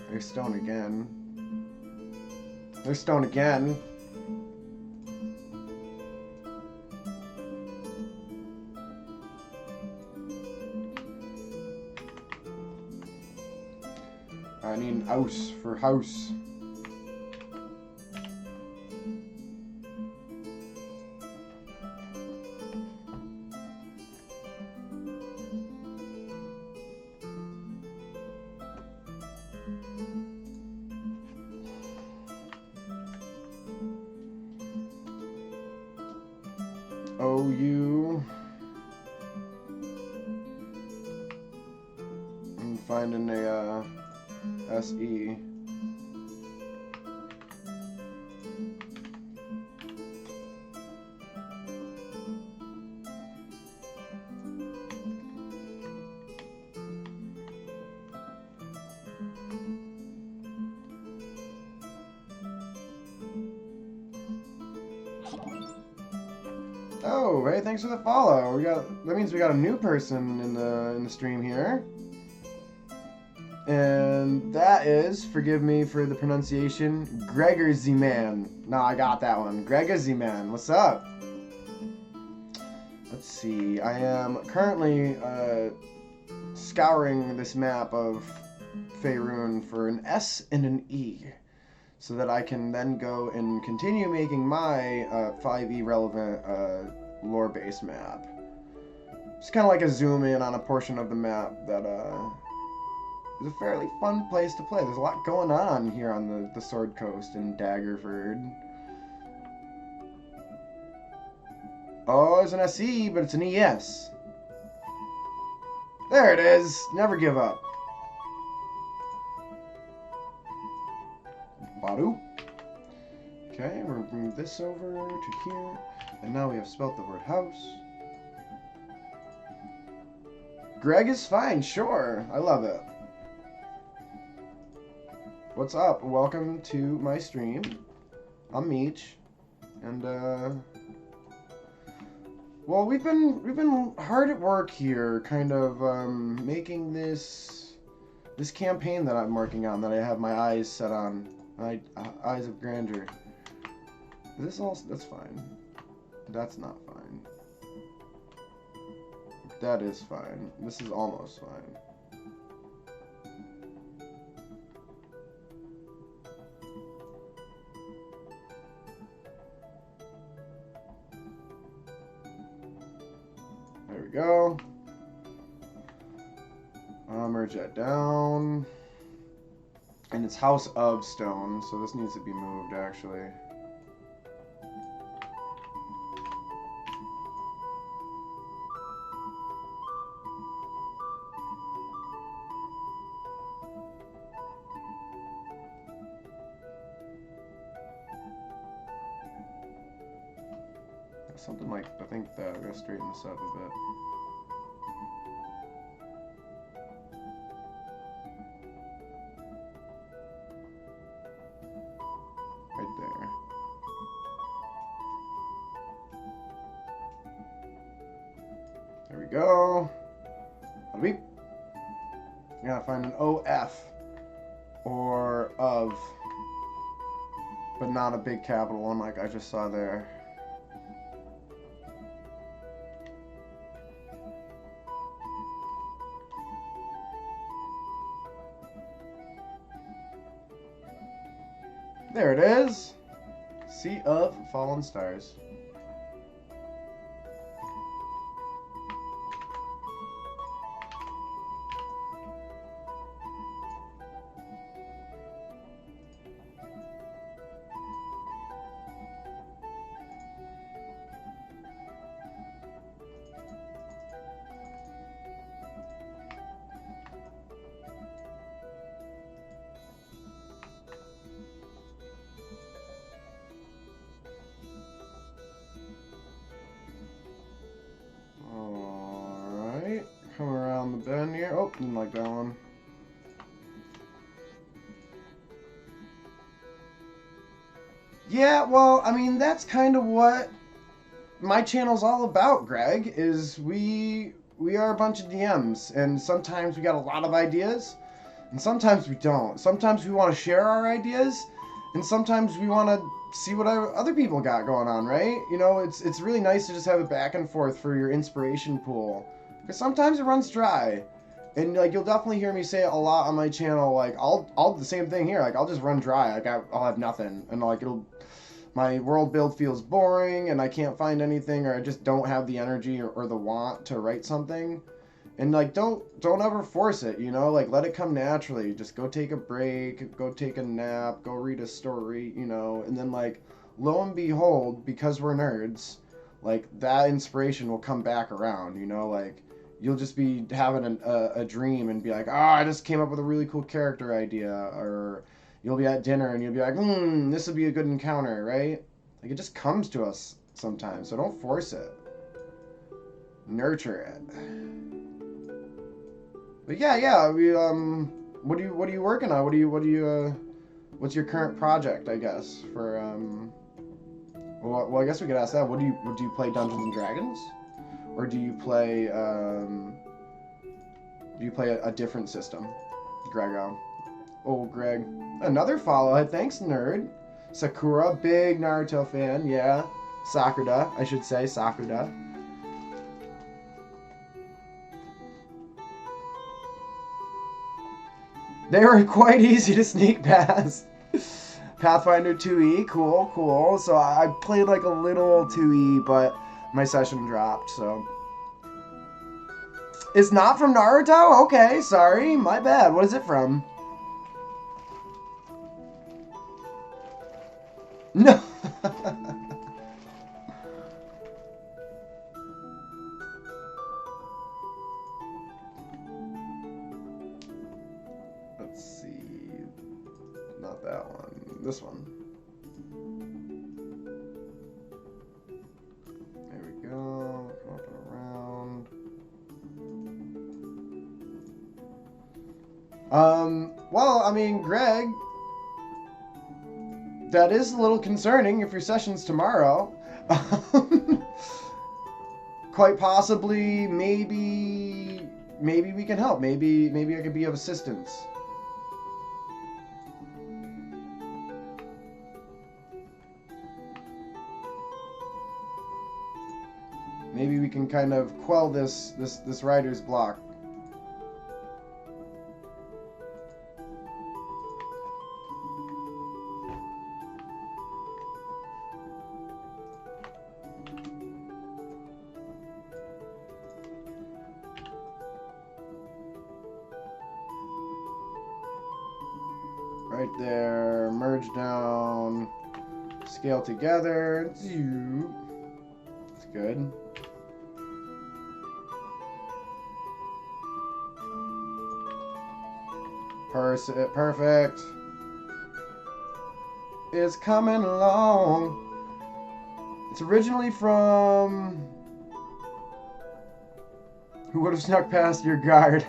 There's stone again. There's stone again. I need an house for house. OU. I'm finding a SE. Oh, hey, thanks for the follow. That means we got a new person in the stream here. And that is, forgive me for the pronunciation, Gregor Z-Man. No, I got that one. Gregor Z-Man, what's up? Let's see. I am currently scouring this map of Faerun for an S and an E, so that I can then go and continue making my 5e relevant lore-based map. It's kind of like a zoom in on a portion of the map that is a fairly fun place to play. There's a lot going on here on the Sword Coast in Daggerford. Oh, it's an SE, but it's an ES. There it is. Never give up. Badu. Okay, we're going to move this over to here. And now we have spelt the word house. Greg is fine, sure. I love it. What's up? Welcome to my stream. I'm Meech. And well, we've been hard at work here, kind of making this campaign that I'm working on, that I have my eyes set on. Eyes of grandeur. Is this all? That's fine. That's not fine. That is fine. This is almost fine. There we go. Merge that down. And it's House of Stone, so this needs to be moved, actually. something like, I think that, I'm going to straighten this up a bit. Right there. There we go. Beep. You gotta find an OF or of, but not a big capital one like I just saw there. There it is. Sea of Fallen Stars. Come around the bend here. Oh, didn't like that one. Yeah, well, I mean, that's kind of what my channel's all about, Greg, is we are a bunch of DMs, and sometimes we got a lot of ideas, and sometimes we don't. Sometimes we want to share our ideas, and sometimes we want to see what other people got going on, right? You know, it's really nice to just have a back and forth for your inspiration pool. Because sometimes it runs dry. And like you'll definitely hear me say it a lot on my channel. Like I'll the same thing here. Like I'll just run dry. Like I'll have nothing. And like my world build feels boring and I can't find anything, or I just don't have the energy or the want to write something. And like don't ever force it, you know? Like let it come naturally. Just go take a break, go take a nap, go read a story, you know, and then like lo and behold, because we're nerds, like that inspiration will come back around, you know, like you'll just be having a dream and be like, oh, I just came up with a really cool character idea. Or you'll be at dinner and you'll be like, this would be a good encounter, right? Like it just comes to us sometimes, so don't force it. Nurture it. But yeah, we what are you working on? What's your current project, I guess, for well, I guess we could ask that. Do you play Dungeons and Dragons? Or do you play a different system, Grego? Oh, Greg. Another follow. Thanks, nerd. Sakura, big Naruto fan. Yeah. Sakura, I should say. Sakura. They were quite easy to sneak past. Pathfinder 2e, cool. So I played like a little 2e, but my session dropped, so. It's not from Naruto? Okay, sorry, my bad. What is it from? No. Let's see. Not that one. This one. There we go. Come up and around. Well, I mean, Greg, that is a little concerning if your session's tomorrow. Quite possibly, maybe we can help. Maybe I could be of assistance. Maybe we can kind of quell this writer's block. Right there, merge down, scale together. It's good. Perfect. It's coming along. It's originally from... Who would have snuck past your guard?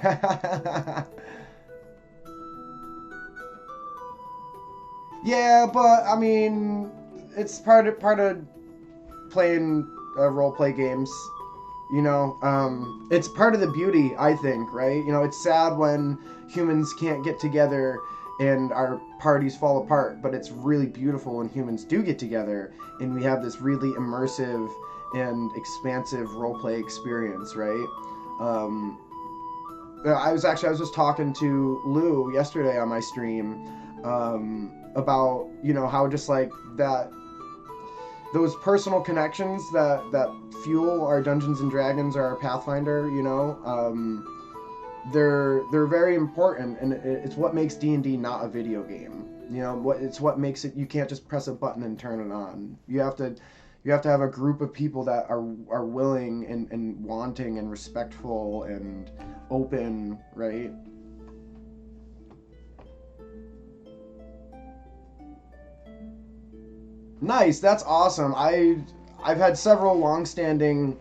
Yeah, but I mean, it's part of playing role-play games. You know, it's part of the beauty, I think, right? You know, it's sad when humans can't get together and our parties fall apart, but it's really beautiful when humans do get together and we have this really immersive and expansive roleplay experience, right? I was just talking to Lou yesterday on my stream about, you know, how just like that, those personal connections that fuel our Dungeons and Dragons or our Pathfinder, you know, they're very important, and it's what makes D&D not a video game. You know, it's what makes it. You can't just press a button and turn it on. You have to have a group of people that are willing and wanting and respectful and open, right? Nice, that's awesome. I've had several long-standing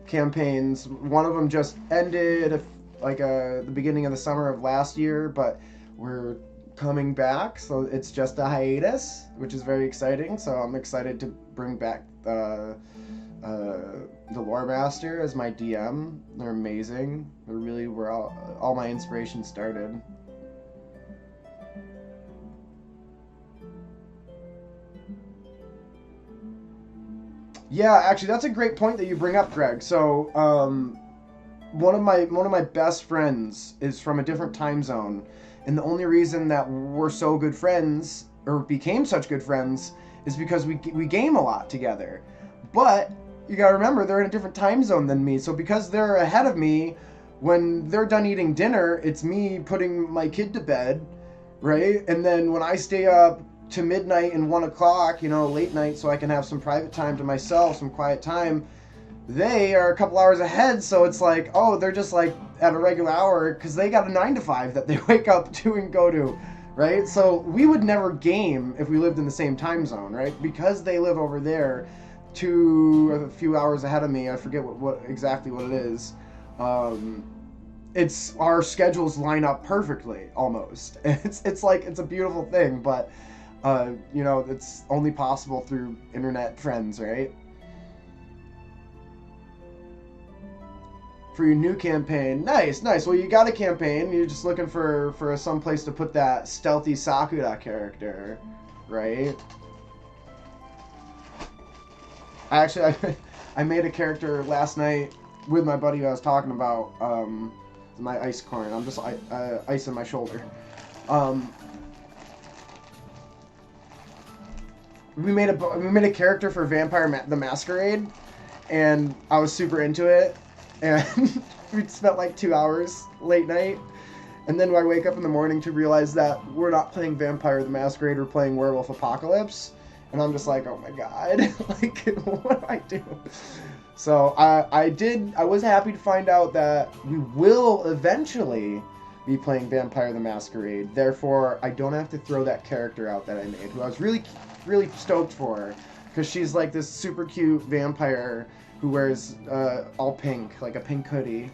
campaigns. One of them just ended the beginning of the summer of last year, but we're coming back, so it's just a hiatus, which is very exciting. So I'm excited to bring back the Lore Master as my DM. They're amazing. They're really where all my inspiration started. Yeah, actually, that's a great point that you bring up, Greg. So, one of my best friends is from a different time zone, and the only reason that we're so good friends or became such good friends is because we game a lot together. But you gotta remember, they're in a different time zone than me. So because they're ahead of me, when they're done eating dinner, it's me putting my kid to bed, right? And then when I stay up to midnight and 1 o'clock, you know, late night, so I can have some private time to myself, some quiet time, they are a couple hours ahead. So it's like, oh, they're just like at a regular hour because they got a 9 to 5 that they wake up to and go to, right? So we would never game if we lived in the same time zone, right? Because they live over there a few hours ahead of me. I forget what exactly what it is. It's our schedules line up perfectly almost. It's like, it's a beautiful thing, but you know, it's only possible through internet friends, right? For your new campaign. Nice. Well, you got a campaign. You're just looking for some place to put that stealthy Sakura character, right? I made a character last night with my buddy who I was talking about, my ice corn. I'm just icing my shoulder. We made a character for Vampire the Masquerade, and I was super into it. And we spent like 2 hours late night, and then I wake up in the morning to realize that we're not playing Vampire the Masquerade, we're playing Werewolf Apocalypse, and I'm just like, oh my god, like, what do I do? So I was happy to find out that we will eventually be playing Vampire the Masquerade. Therefore, I don't have to throw that character out that I made, who I was really stoked for, because she's like this super cute vampire who wears all pink, like a pink hoodie.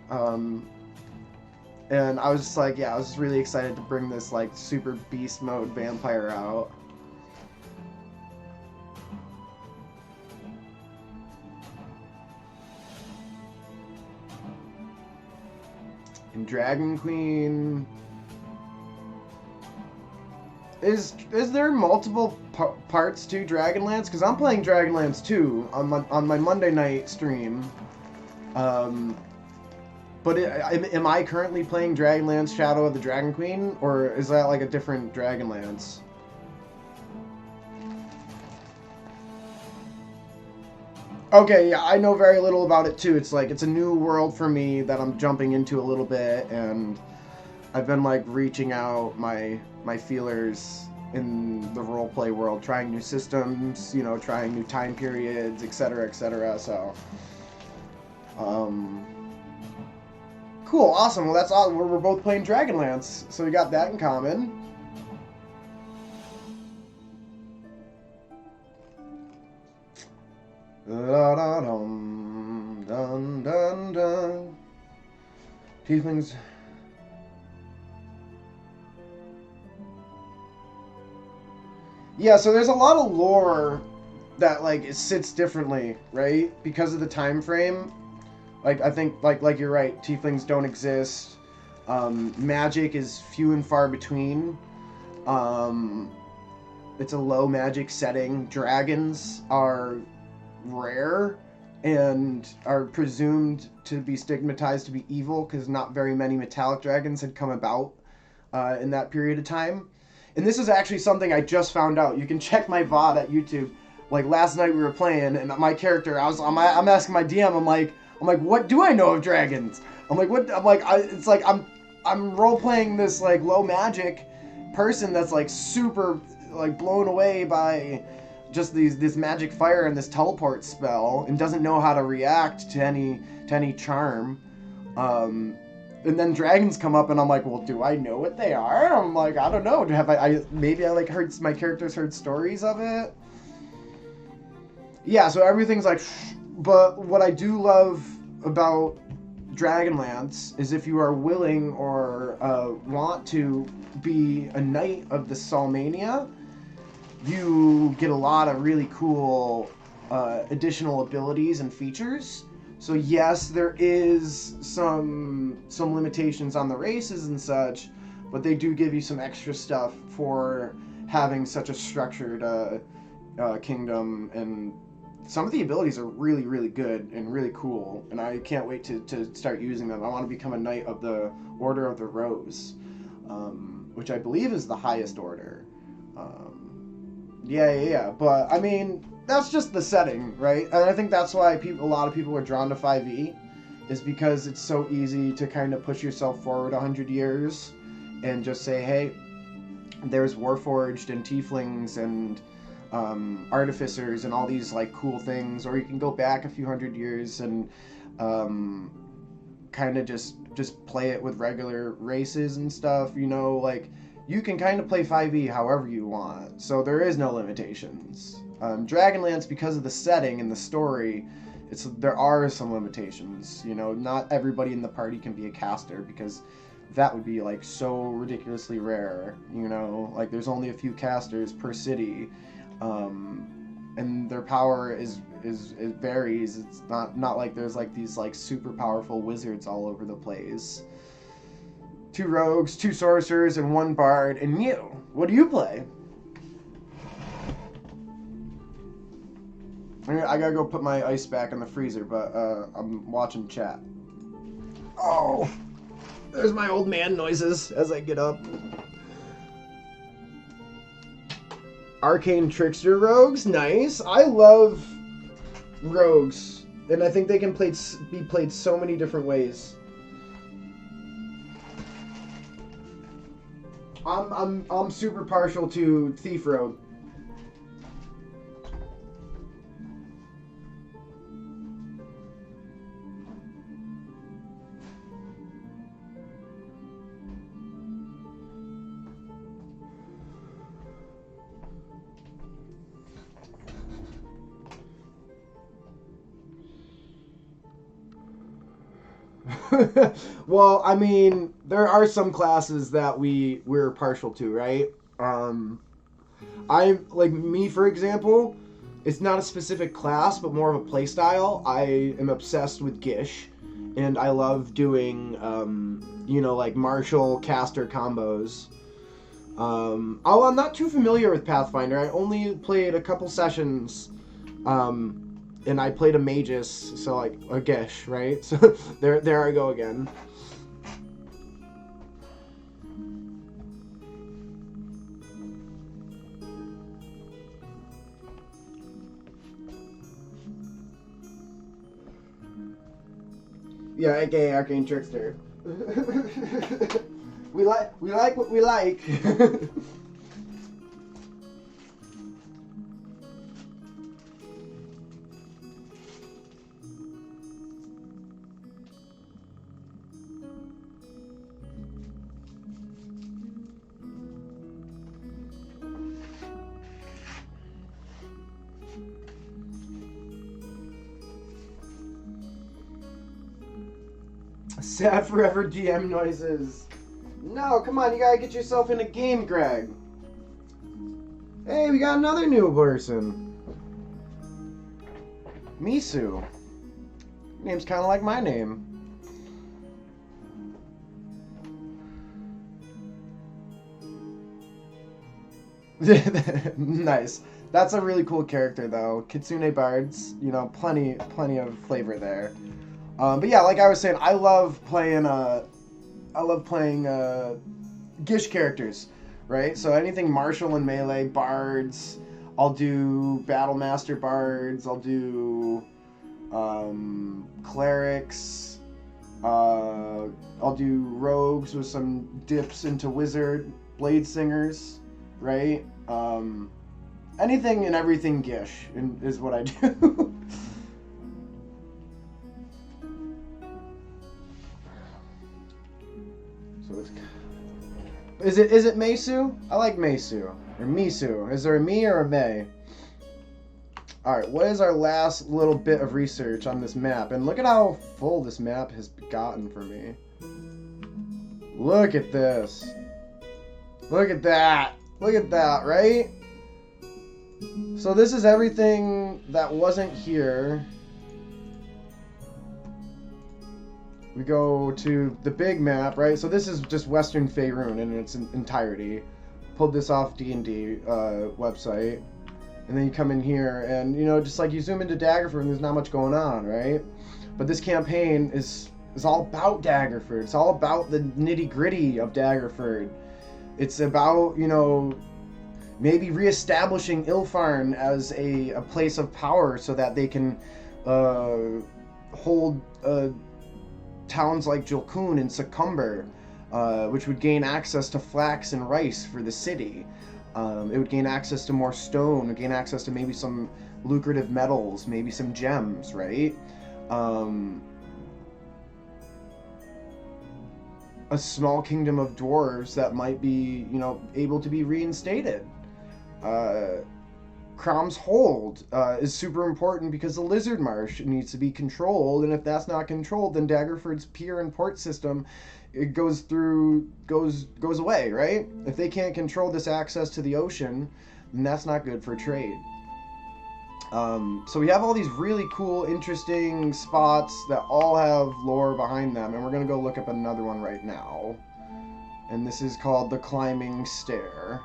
And I was just like, yeah, I was just really excited to bring this like super beast mode vampire out. And Dragon Queen... Is there multiple parts to Dragonlance? Because I'm playing Dragonlance 2 on my Monday night stream. But am I currently playing Dragonlance Shadow of the Dragon Queen? Or is that like a different Dragonlance? Okay, yeah, I know very little about it too. It's like, it's a new world for me that I'm jumping into a little bit, and I've been like reaching out my feelers in the roleplay world, trying new systems, you know, trying new time periods, etc., etc. So, cool, awesome. Well, that's all. We're both playing Dragonlance, so we got that in common. Da-da-dum, dun, dun, dun. Tieflings. Yeah, so there's a lot of lore that like it sits differently, right? Because of the time frame. Like I think like you're right, tieflings don't exist. Magic is few and far between. Um, it's a low magic setting. Dragons are rare and are presumed to be stigmatized to be evil because not very many metallic dragons had come about in that period of time. And this is actually something I just found out. You can check my VOD at YouTube. Like last night we were playing, and my character, I'm asking my DM, I'm like, what do I know of dragons? I'm like, what? I'm like, it's like I'm role playing this like low magic person that's like super like blown away by just this magic fire and this teleport spell, and doesn't know how to react to any charm. And then dragons come up, and I'm like, well, do I know what they are? I'm like, I don't know. Have I maybe I like heard my characters heard stories of it? Yeah, so everything's like, but what I do love about Dragonlance is if you are willing or want to be a knight of the Solmania, you get a lot of really cool additional abilities and features. So yes, there is some limitations on the races and such, but they do give you some extra stuff for having such a structured kingdom, and some of the abilities are really, really good and really cool, and I can't wait to start using them. I want to become a knight of the Order of the Rose, which I believe is the highest order. Yeah. But I mean, that's just the setting, right? And I think that's why a lot of people are drawn to 5e, is because it's so easy to kind of push yourself forward 100 years and just say, hey, there's Warforged and Tieflings and Artificers and all these like cool things. Or you can go back a few hundred years and kind of just play it with regular races and stuff, you know, like you can kind of play 5e however you want, so there is no limitations. Dragonlance, because of the setting and the story, there are some limitations. You know, not everybody in the party can be a caster, because that would be like so ridiculously rare. You know, like there's only a few casters per city, and their power it varies. It's not like there's like these like super powerful wizards all over the place. 2 rogues, 2 sorcerers, and 1 bard. And you, what do you play? I gotta go put my ice back in the freezer, but I'm watching chat. Oh, there's my old man noises as I get up. Arcane Trickster rogues, nice. I love rogues, and I think they can be played so many different ways. I'm super partial to Thief Rogue. Well, I mean, there are some classes that we're partial to, right? I like me, for example. It's not a specific class, but more of a play style. I am obsessed with Gish, and I love doing, like martial caster combos. I'm not too familiar with Pathfinder. I only played a couple sessions, and I played a Magus, so like a Gish, right? So there I go again. Yeah, aka Arcane Trickster. we like what we like. Sad forever DM noises. No, come on, you gotta get yourself in a game, Greg. Hey, we got another new person. Misu. Name's kind of like my name. Nice. That's a really cool character, though. Kitsune bards, you know, plenty of flavor there. But yeah, like I was saying, I love playing Gish characters, right? So anything martial and melee, bards. I'll do Battlemaster bards. I'll do clerics. I'll do rogues with some dips into wizard, blade singers, right? Anything and everything Gish is what I do. So it's, is it Mesu? I like Mesu or Misu. Is there a me or a May? All right, what is our last little bit of research on this map? And look at how full this map has gotten for me. Look at this. Look at that. Look at that, right? So this is everything that wasn't here. We go to the big map, right? So this is just Western Faerun in its entirety. Pulled this off D&D website. And then you come in here and, you know, just like you zoom into Daggerford and there's not much going on, right? But this campaign is all about Daggerford. It's all about the nitty-gritty of Daggerford. It's about, you know, maybe reestablishing Ilfarn as a place of power so that they can hold towns like Julkun and Succumber, which would gain access to flax and rice for the city. It would gain access to more stone, would gain access to maybe some lucrative metals, maybe some gems, right? A small kingdom of dwarves that might be, you know, able to be reinstated. Crom's Hold is super important because the Lizard Marsh needs to be controlled, and if that's not controlled, then Daggerford's pier and port system goes away, right? If they can't control this access to the ocean, then that's not good for trade. So we have all these really cool, interesting spots that all have lore behind them, and we're gonna go look up another one right now. And this is called the Climbing Stair.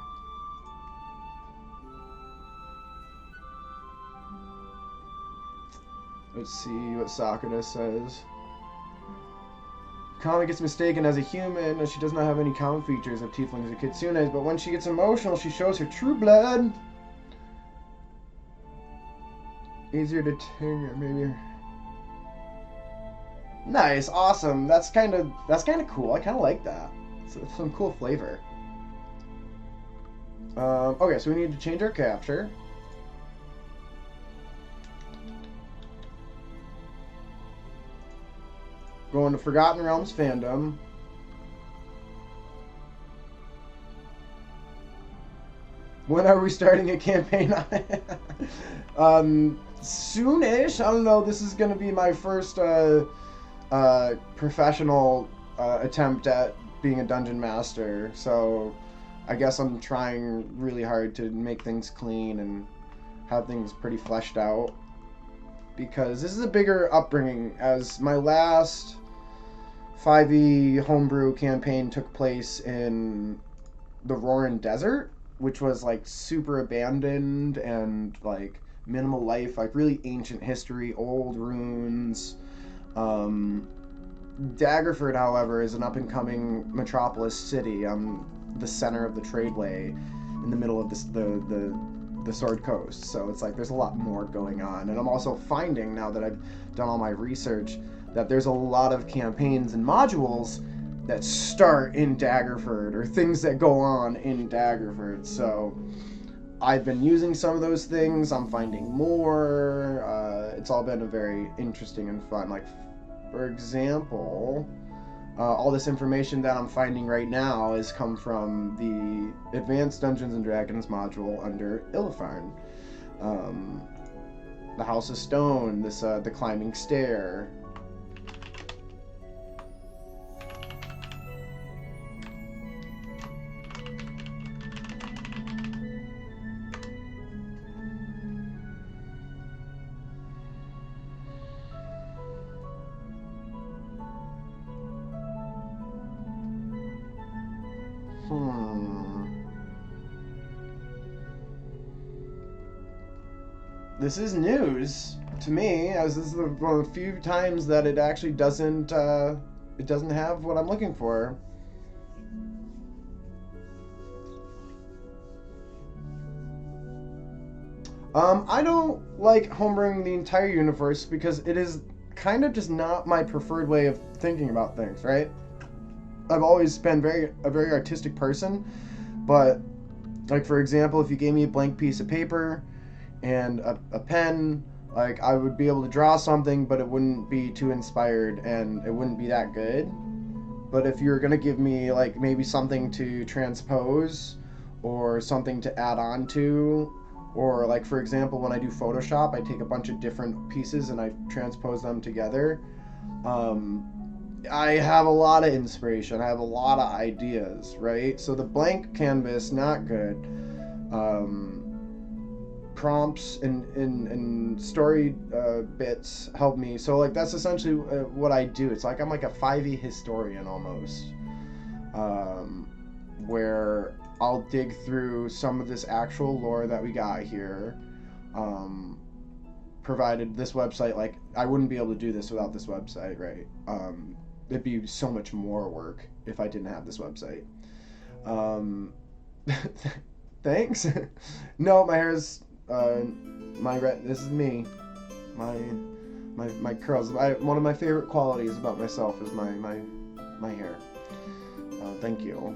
Let's see what Sakura says. Kami gets mistaken as a human, as she does not have any common features of tieflings or kitsunes, but when she gets emotional, she shows her true blood. Easier to trigger, maybe. Nice, awesome. That's kind of cool. I kind of like that. It's some cool flavor. Okay, so we need to change our capture. Going to Forgotten Realms fandom. When are we starting a campaign on it? Soonish. I don't know. This is going to be my first professional attempt at being a dungeon master. So I guess I'm trying really hard to make things clean and have things pretty fleshed out. Because this is a bigger upbringing, as my last 5e homebrew campaign took place in the Roaring Desert, which was like super abandoned and like minimal life, like really ancient history, old ruins. Daggerford, however, is an up-and-coming metropolis city on the center of the tradeway in the middle of the Sword Coast. So it's like there's a lot more going on. And I'm also finding, now that I've done all my research, that there's a lot of campaigns and modules that start in Daggerford, or things that go on in Daggerford. So I've been using some of those things. I'm finding more. It's all been a very interesting and fun. Like, for example, all this information that I'm finding right now has come from the Advanced Dungeons and Dragons module under Illifarn. The House of Stone, the Climbing Stair. this is news to me, as this is one of the few times that it actually doesn't have what I'm looking for. I don't like homebrewing the entire universe because it is kind of just not my preferred way of thinking about things, right? I've always been a very artistic person, but like for example, if you gave me a blank piece of paper and a pen, like I would be able to draw something, but it wouldn't be too inspired and it wouldn't be that good. But if you're gonna give me like maybe something to transpose or something to add on to, or like for example when I do Photoshop, I take a bunch of different pieces and I transpose them together. I have a lot of inspiration. I have a lot of ideas, right? So the blank canvas, not good. Prompts and story bits help me. So like that's essentially what I do. It's like I'm like a 5e historian almost, where I'll dig through some of this actual lore that we got here, provided this website, like I wouldn't be able to do this without this website, right? It'd be so much more work if I didn't have this website. Thanks. No, my hair is this is me. My curls. One of my favorite qualities about myself is my hair. Thank you.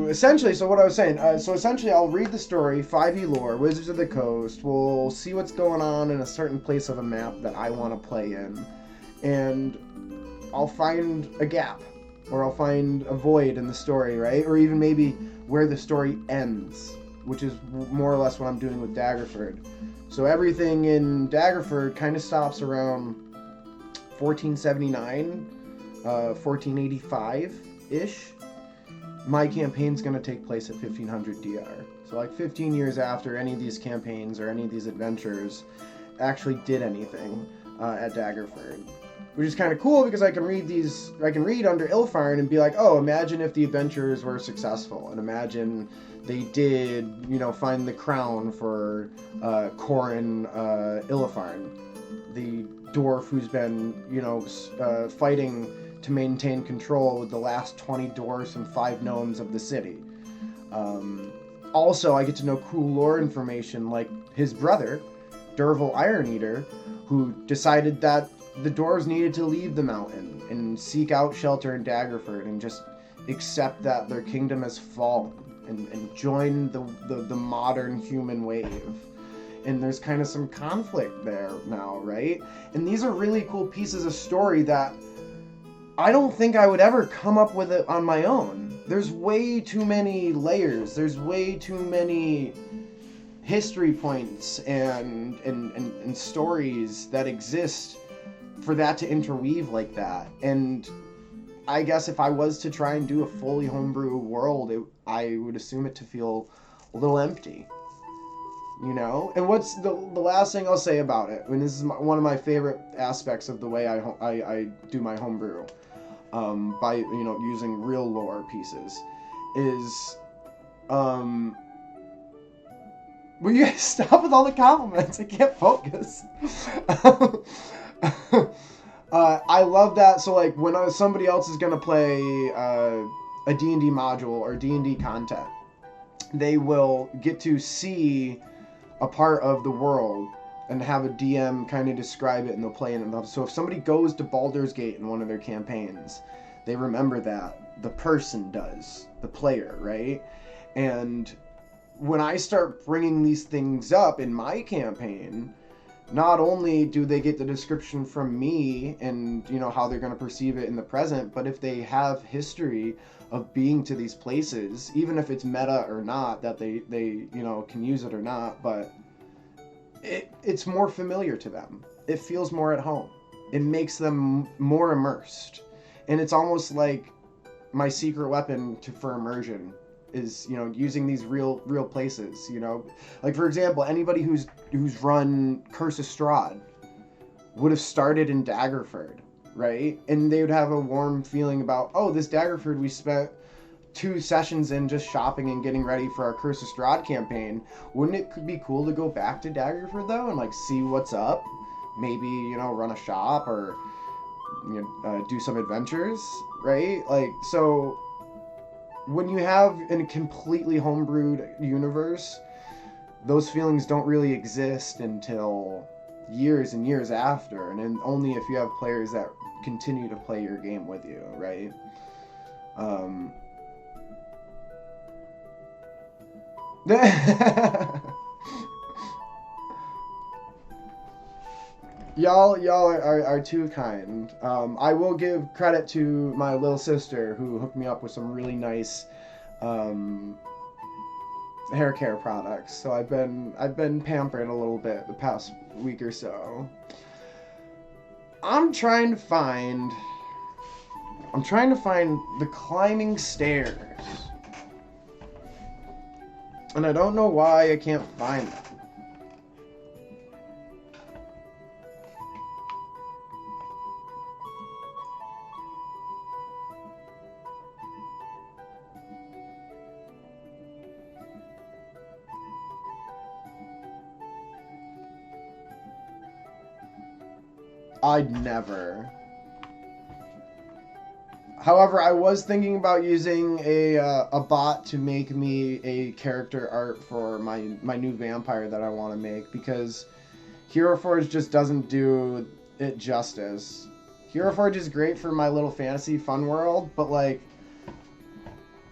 Essentially, so what I was saying, essentially I'll read the story, 5e lore, Wizards of the Coast, we'll see what's going on in a certain place of a map that I want to play in, and I'll find a gap, or I'll find a void in the story, right? Or even maybe where the story ends, which is more or less what I'm doing with Daggerford. So everything in Daggerford kind of stops around 1479, 1485-ish. My campaign's going to take place at 1500 DR. So like 15 years after any of these campaigns or any of these adventures actually did anything at Daggerford. Which is kind of cool because I can read under Ilfarn and be like, oh, imagine if the adventurers were successful, and imagine they did, find the crown for Corin Ilfarn, the dwarf who's been, fighting to maintain control with the last 20 dwarves and 5 gnomes of the city. Also, I get to know cool lore information like his brother, Derval Ironeater, who decided that the dwarves needed to leave the mountain and seek out shelter in Daggerford and just accept that their kingdom has fallen and join the modern human wave. And there's kind of some conflict there now, right? And these are really cool pieces of story that I don't think I would ever come up with it on my own. There's way too many layers. There's way too many history points and stories that exist for that to interweave like that. And I guess if I was to try and do a fully homebrew world, I would assume it to feel a little empty. And what's the last thing I'll say about it? I mean, this is one of my favorite aspects of the way I do my homebrew, by using real lore pieces, is will you guys stop with all the compliments? I can't focus. I love that. So like when somebody else is gonna play a D&D module or D&D content, they will get to see a part of the world and have a DM kind of describe it, and they'll play in it. So if somebody goes to Baldur's Gate in one of their campaigns, they remember that. The person does, the player, right? And when I start bringing these things up in my campaign, not only do they get the description from me and how they're going to perceive it in the present, but if they have history of being to these places, even if it's meta or not, that they can use it or not, but it's more familiar to them. It feels more at home. It makes them more immersed. And it's almost like my secret weapon for immersion is, using these real places, Like, for example, anybody who's run Curse of Strahd would have started in Daggerford, right? And they would have a warm feeling about, oh, this Daggerford we spent 2 sessions in just shopping and getting ready for our Curse of Strahd campaign. Wouldn't it be cool to go back to Daggerford though and like see what's up? Maybe, you know, run a shop or, you know, do some adventures, right? Like, so when you have a completely homebrewed universe, those feelings don't really exist until years and years after, and then only if you have players that continue to play your game with you, right? Y'all are too kind. I will give credit to my little sister who hooked me up with some really nice hair care products. So I've been pampered a little bit the past week or so. I'm trying to find the climbing stairs. And I don't know why I can't find them. I'd never. However, I was thinking about using a bot to make me a character art for my new vampire that I want to make, because Hero Forge just doesn't do it justice. Hero Forge is great for my little fantasy fun world, but like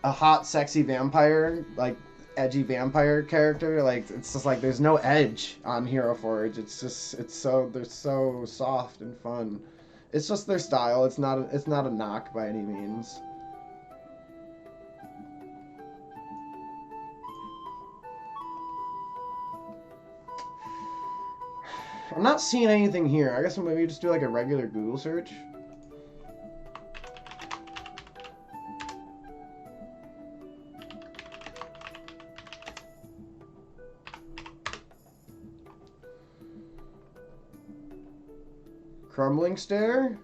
a hot, sexy vampire, like edgy vampire character, like it's just like there's no edge on Hero Forge. It's just they're so soft and fun. It's just their style. It's not a knock by any means. I'm not seeing anything here. I guess maybe just do like a regular Google search. Crumbling stair?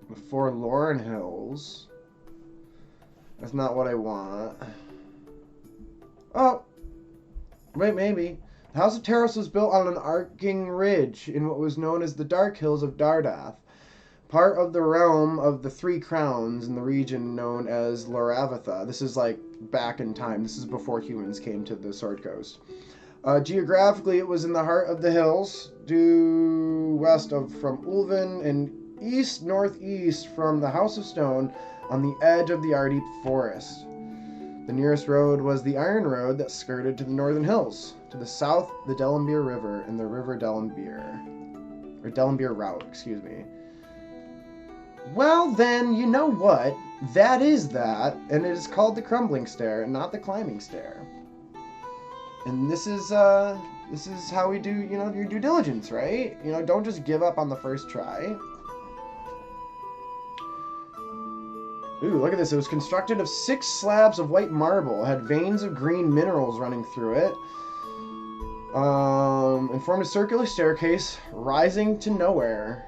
The Forlorn Hills. That's not what I want. Oh! Wait, maybe. The House of Taros was built on an arcing ridge in what was known as the Dark Hills of Dardath, part of the realm of the Three Crowns in the region known as Loravatha. This is like back in time. This is before humans came to the Sword Coast. Geographically, it was in the heart of the hills, due west from Ulven and east-northeast from the House of Stone on the edge of the Ardeep Forest. The nearest road was the Iron Road that skirted to the northern hills. To the south, the Delambir River and the River Delambir. Or Delambir Route, excuse me. Well, then, you know what? That is that, and it is called the Crumbling Stair and not the Climbing Stair. And this is how we do, you know, your due diligence, right? You know, don't just give up on the first try. Ooh, look at this. It was constructed of 6 slabs of white marble. It had veins of green minerals running through it. And formed a circular staircase rising to nowhere.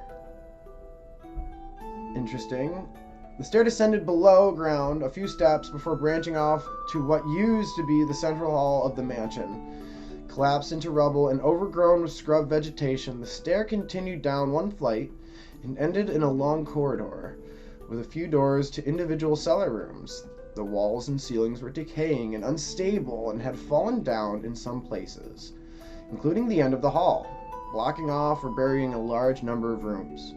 Interesting. The stair descended below ground a few steps before branching off to what used to be the central hall of the mansion. Collapsed into rubble and overgrown with scrub vegetation, the stair continued down one flight and ended in a long corridor, with a few doors to individual cellar rooms. The walls and ceilings were decaying and unstable and had fallen down in some places, including the end of the hall, blocking off or burying a large number of rooms.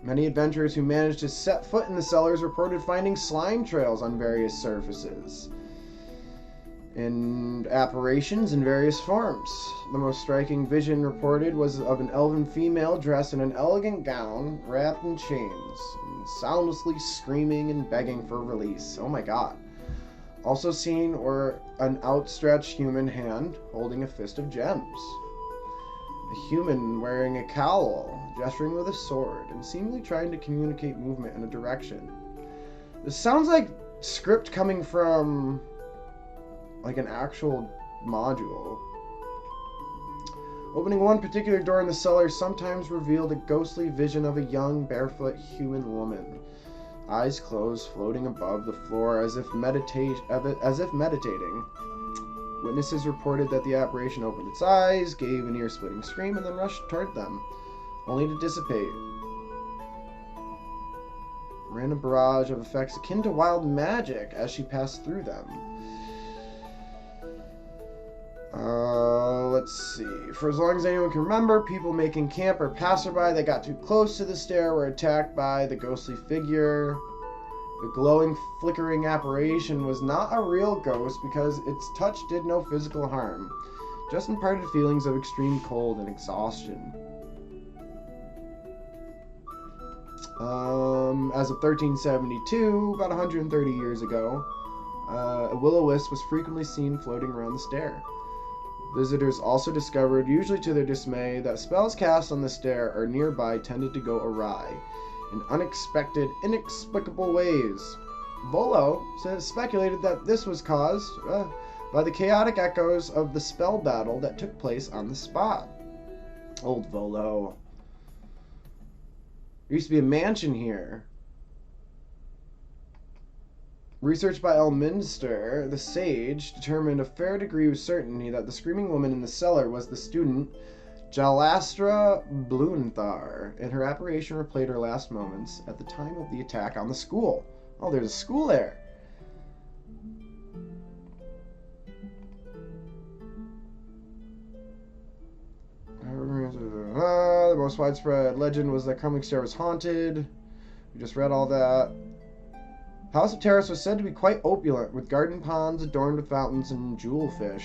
Many adventurers who managed to set foot in the cellars reported finding slime trails on various surfaces, and apparitions in various forms. The most striking vision reported was of an elven female dressed in an elegant gown, wrapped in chains, and soundlessly screaming and begging for release. Oh my god. Also seen were an outstretched human hand holding a fist of gems. A human wearing a cowl, gesturing with a sword, and seemingly trying to communicate movement in a direction. This sounds like script coming from like an actual module. Opening one particular door in the cellar sometimes revealed a ghostly vision of a young, barefoot human woman. Eyes closed, floating above the floor as if meditating. Witnesses reported that the apparition opened its eyes, gave an ear-splitting scream, and then rushed toward them, only to dissipate. Ran a barrage of effects akin to wild magic as she passed through them. Let's see. For as long as anyone can remember, people making camp or passerby that got too close to the stair were attacked by the ghostly figure. The glowing, flickering apparition was not a real ghost because its touch did no physical harm, just imparted feelings of extreme cold and exhaustion. As of 1372, about 130 years ago, a will-o'-wisp was frequently seen floating around the stair. Visitors also discovered, usually to their dismay, that spells cast on the stair or nearby tended to go awry in unexpected, inexplicable ways. Volo speculated that this was caused by the chaotic echoes of the spell battle that took place on the spot. Old Volo. There used to be a mansion here. Research by Elminster, the sage, determined a fair degree of certainty that the screaming woman in the cellar was the student Jalastra Blunthar, and her apparition replayed her last moments at the time of the attack on the school. Oh, there's a school there. The most widespread legend was that Crumbling Stair was haunted. We just read all that. House of Terrace was said to be quite opulent, with garden ponds adorned with fountains and jewelfish,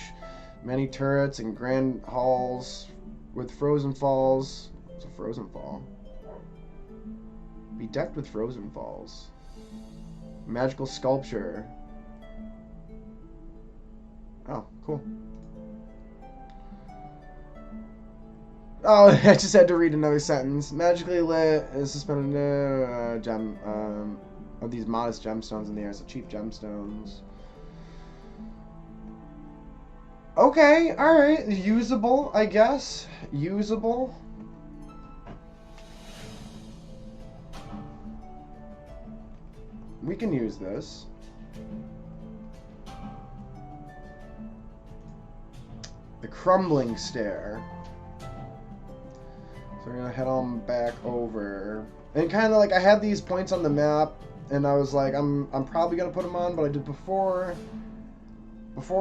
many turrets and grand halls with frozen falls. What's a frozen fall? Bedecked with frozen falls. Magical sculpture. Oh, cool. Oh, I just had to read another sentence. Magically lit is suspended gem of these modest gemstones in the air, so cheap gemstones. Okay, alright. Usable, I guess. Usable. We can use this. The Crumbling Stair. So we're gonna head on back over. And kind of like, I had these points on the map, and I was like, I'm probably gonna put them on, but I did before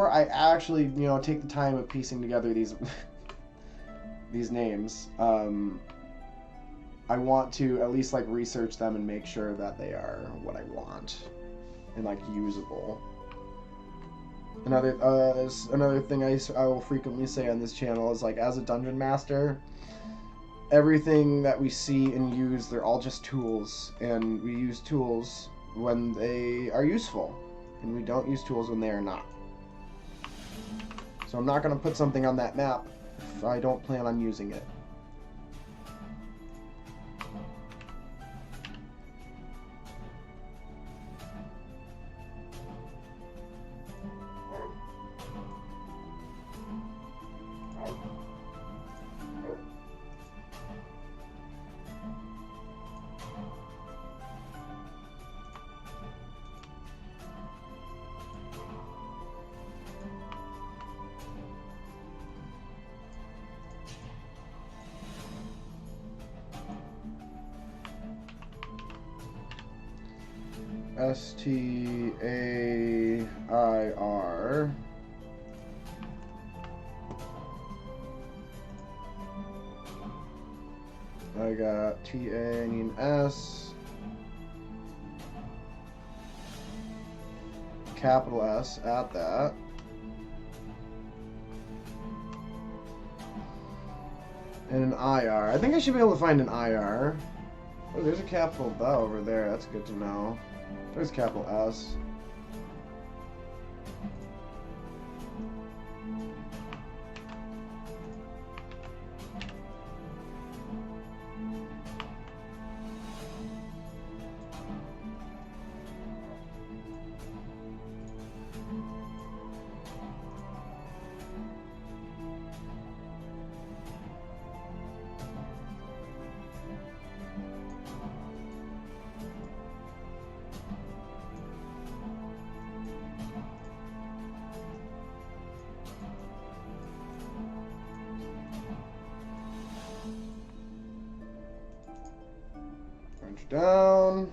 I actually, you know, take the time of piecing together these these names. I want to at least like research them and make sure that they are what I want and like usable. Another thing I will frequently say on this channel is, like, as a dungeon master, everything that we see and use, they're all just tools, and we use tools when they are useful, and we don't use tools when they are not. So I'm not going to put something on that map if I don't plan on using it. Stair. I got TA, I need an S. Capital S at that. And an IR. I think I should be able to find an IR. Oh, there's a capital B over there. That's good to know. There's capital S. Down.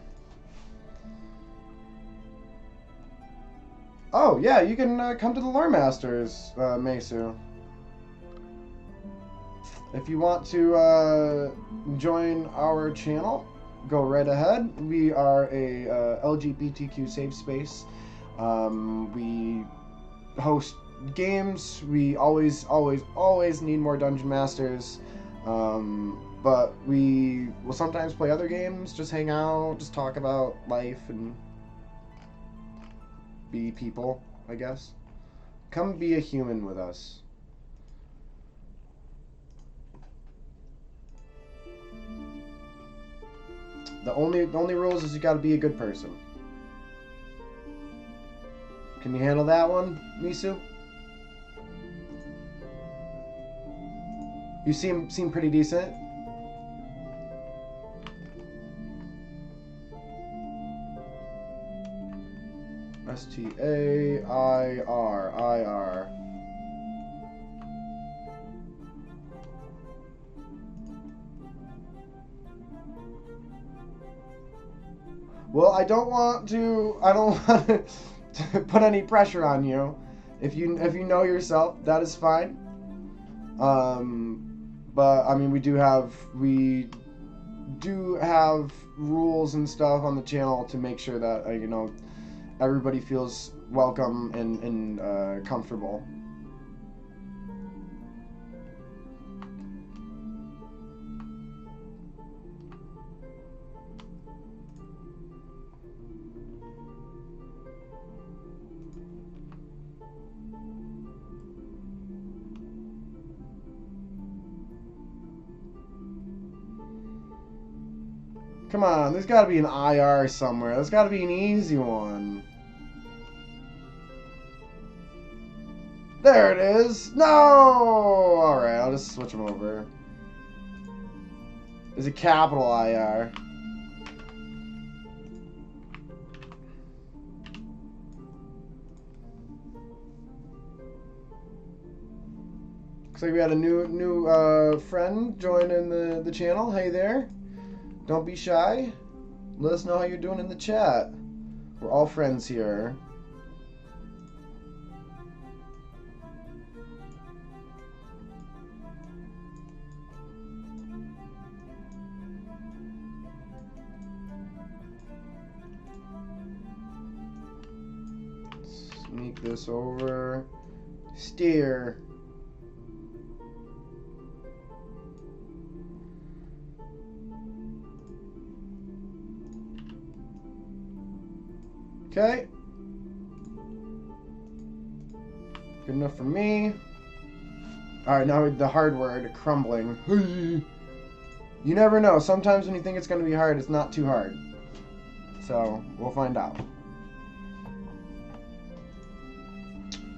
Oh, yeah, you can come to the Lore Masters, Mesu. If you want to join our channel, go right ahead. We are a LGBTQ safe space. We host games. We always need more Dungeon Masters. But we will sometimes play other games, just hang out, just talk about life and be people, I guess. Come be a human with us. The only rules is you gotta be a good person. Can you handle that one, Misu? You seem pretty decent. Stair. Well, I don't want to put any pressure on you. If you know yourself, that is fine. But I mean, we do have rules and stuff on the channel to make sure that you know, everybody feels welcome and comfortable. Come on, there's got to be an IR somewhere. There's got to be an easy one. There it is. No! Alright, I'll just switch them over. There's a capital IR. Looks like we had a new friend join in the channel. Hey there. Don't be shy. Let us know how you're doing in the chat. We're all friends here. Sneak this over. Steer. Okay. Good enough for me. Alright, now the hard word, crumbling. You never know. Sometimes when you think it's going to be hard, it's not too hard. So, we'll find out.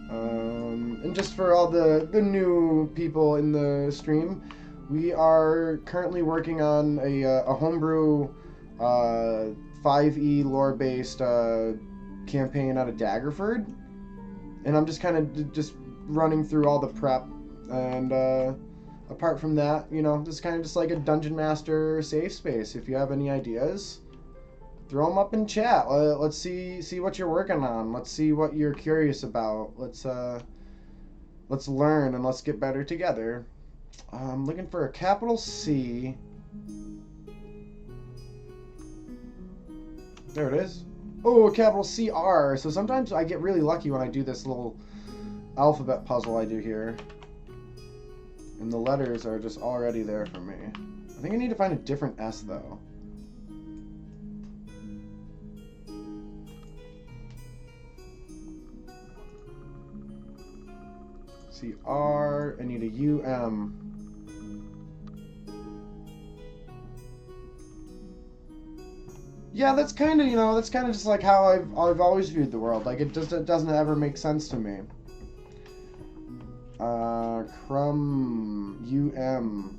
And just for all the new people in the stream, we are currently working on a homebrew 5e lore-based campaign out of Daggerford, and I'm just kind of just running through all the prep, and apart from that, you know, this is kind of just like a Dungeon Master safe space. If you have any ideas, throw them up in chat. Let's see what you're working on. Let's see what you're curious about. Let's learn and let's get better together. I'm looking for a capital C. There it is. Oh, a capital CR. So sometimes I get really lucky when I do this little alphabet puzzle I do here. And the letters are just already there for me. I think I need to find a different S, though. CR. I need a UM. Yeah, that's kind of, you know, that's kind of just like how I've always viewed the world. Like, it doesn't ever make sense to me. Crumb, UM.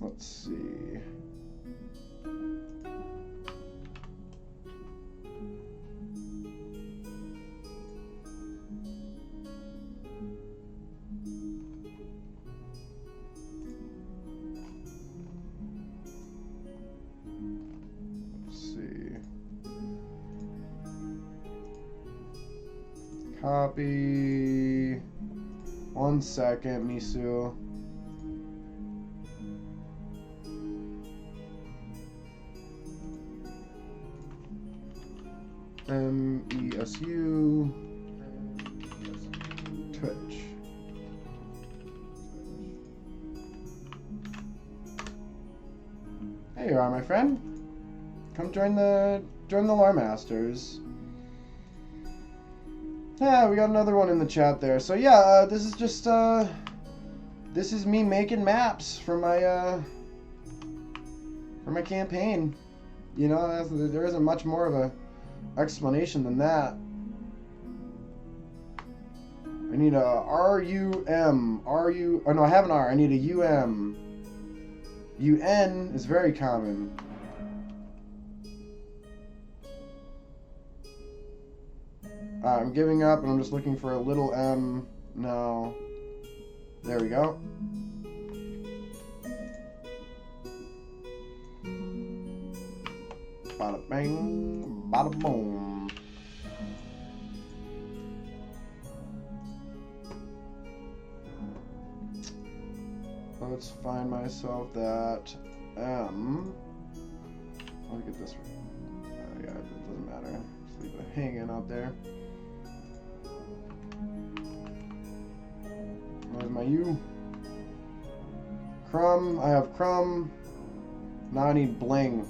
Let's see. Copy. 1 second, Misu. MESU. Twitch. There you are, my friend. Come join the Lore Masters. Yeah, we got another one in the chat there. So yeah, this is just this is me making maps for my campaign. You know, there isn't much more of a explanation than that. I need a RUM. Oh no, I have an R. I need a UM. UN is very common. I'm giving up and I'm just looking for a little M. No. There we go. Bada bang, bada boom. Let's find myself that M. Look at this. Yeah, it doesn't matter. Just leave it hanging out there. Where's my U? Crumb. I have crumb. Now I need bling.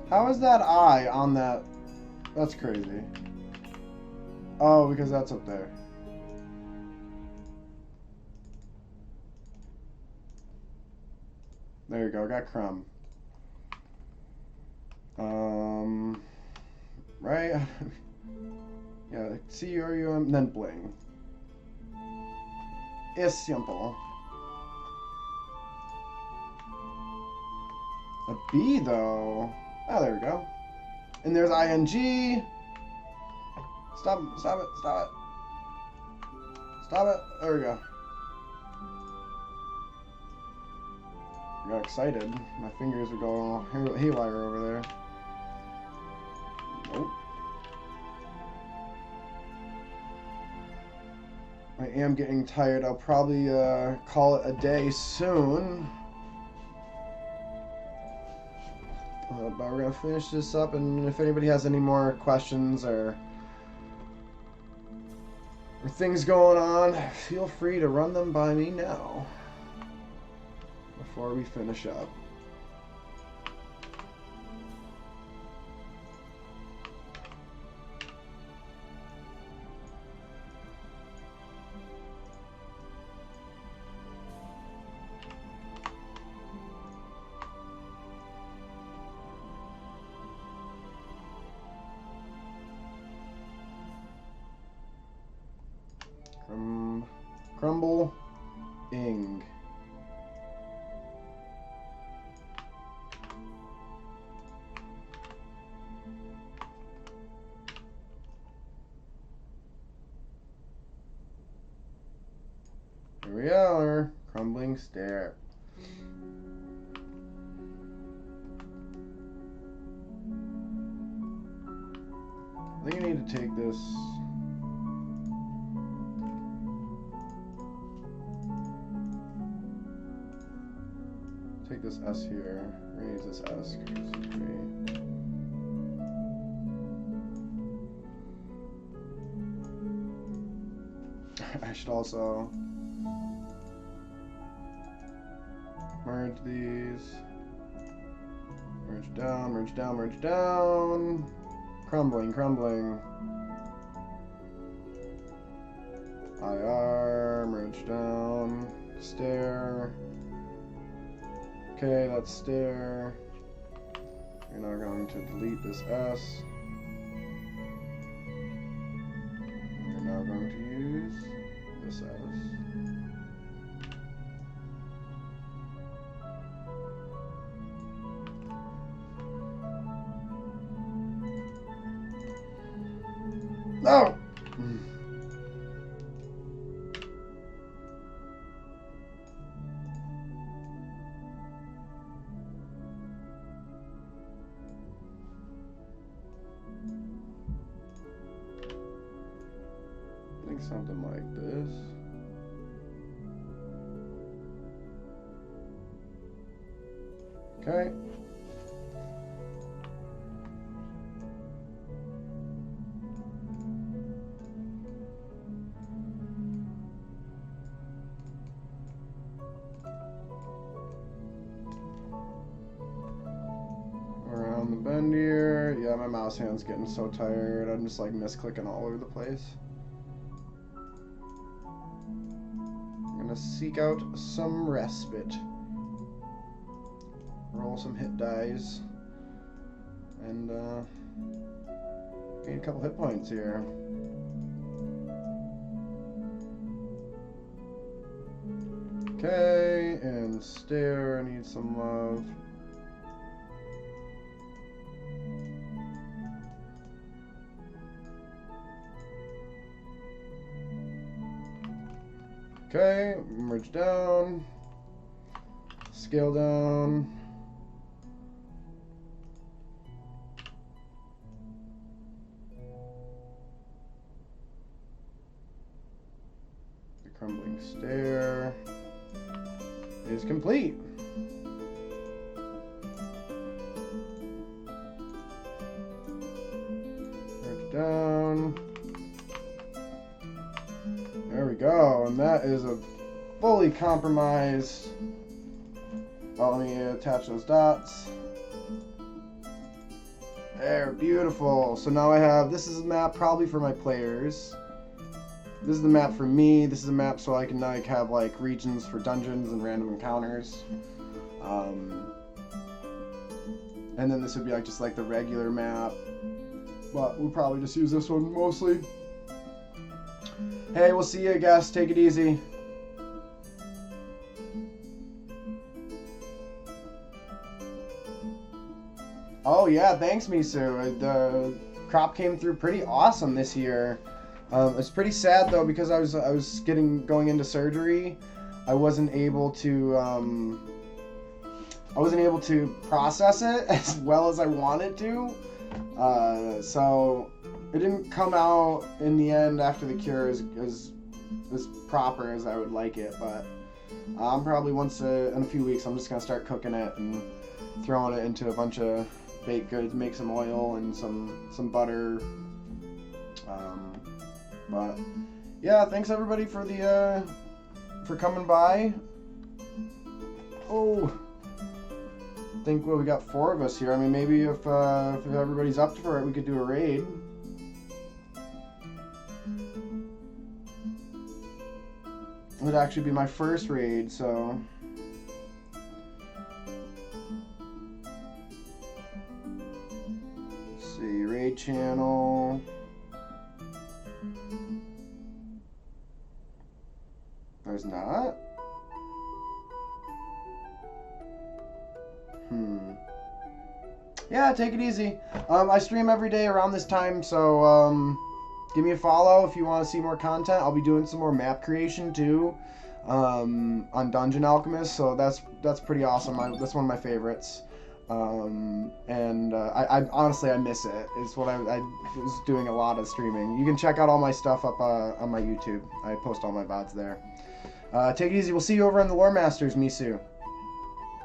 How is that I on that? That's crazy. Oh, because that's up there. There you go, got crumb. Right? Yeah, C-U-R-U-M, then bling. Es simple. A B, though. Oh, there we go. And there's ING. Stop it, stop it, stop it. Stop it. There we go. I got excited. My fingers were going all haywire over there. Nope. I am getting tired. I'll probably call it a day soon. But we're going to finish this up, and if anybody has any more questions or things going on, feel free to run them by me now before we finish up. Crumble, ing. Here we are, crumbling stair. I think I need to take this. Take this S here, raise this S, because it's great. I should also merge these. Merge down, merge down, merge down. Crumbling, crumbling. IR, merge down, stair. Okay, let's stair. We're now going to delete this S. We're now going to use this S. No! I think something like this. Okay. Around the bend here. Yeah, my mouse hand's getting so tired. I'm just like misclicking all over the place. I'm gonna seek out some respite. Roll some hit dice. And gain a couple hit points here. Okay, and stare. I need some love. Okay, merge down, scale down. The crumbling stair is complete. Merge down. There we go, and that is a fully compromised. Oh, let me attach those dots. There, beautiful. So now I have, this is a map probably for my players. This is the map for me. This is a map so I can like have like regions for dungeons and random encounters. And then this would be like just like the regular map. But we'll probably just use this one mostly. Hey, we'll see you, guys. Take it easy. Oh yeah, thanks, Misu. The crop came through pretty awesome this year. It's pretty sad though because I was going into surgery. I wasn't able to process it as well as I wanted to. So it didn't come out in the end after the cure as proper as I would like it, but I'm probably once in a few weeks I'm just gonna start cooking it and throwing it into a bunch of baked goods, make some oil and some butter. But yeah, thanks everybody for coming by. Oh, I think we got 4 of us here. I mean, maybe if everybody's up for it, we could do a raid. It would actually be my first raid, so. Let's see, raid channel. There's not? Yeah, take it easy. I stream every day around this time, so give me a follow if you want to see more content. I'll be doing some more map creation too on Dungeon Alchemist, so that's pretty awesome. That's one of my favorites. I honestly I miss it. It's what I was doing a lot of streaming. You can check out all my stuff up on my YouTube. I post all my VODs there. Take it easy. We'll see you over on the Lore Masters, Misu.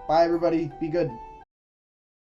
Bye, everybody. Be good.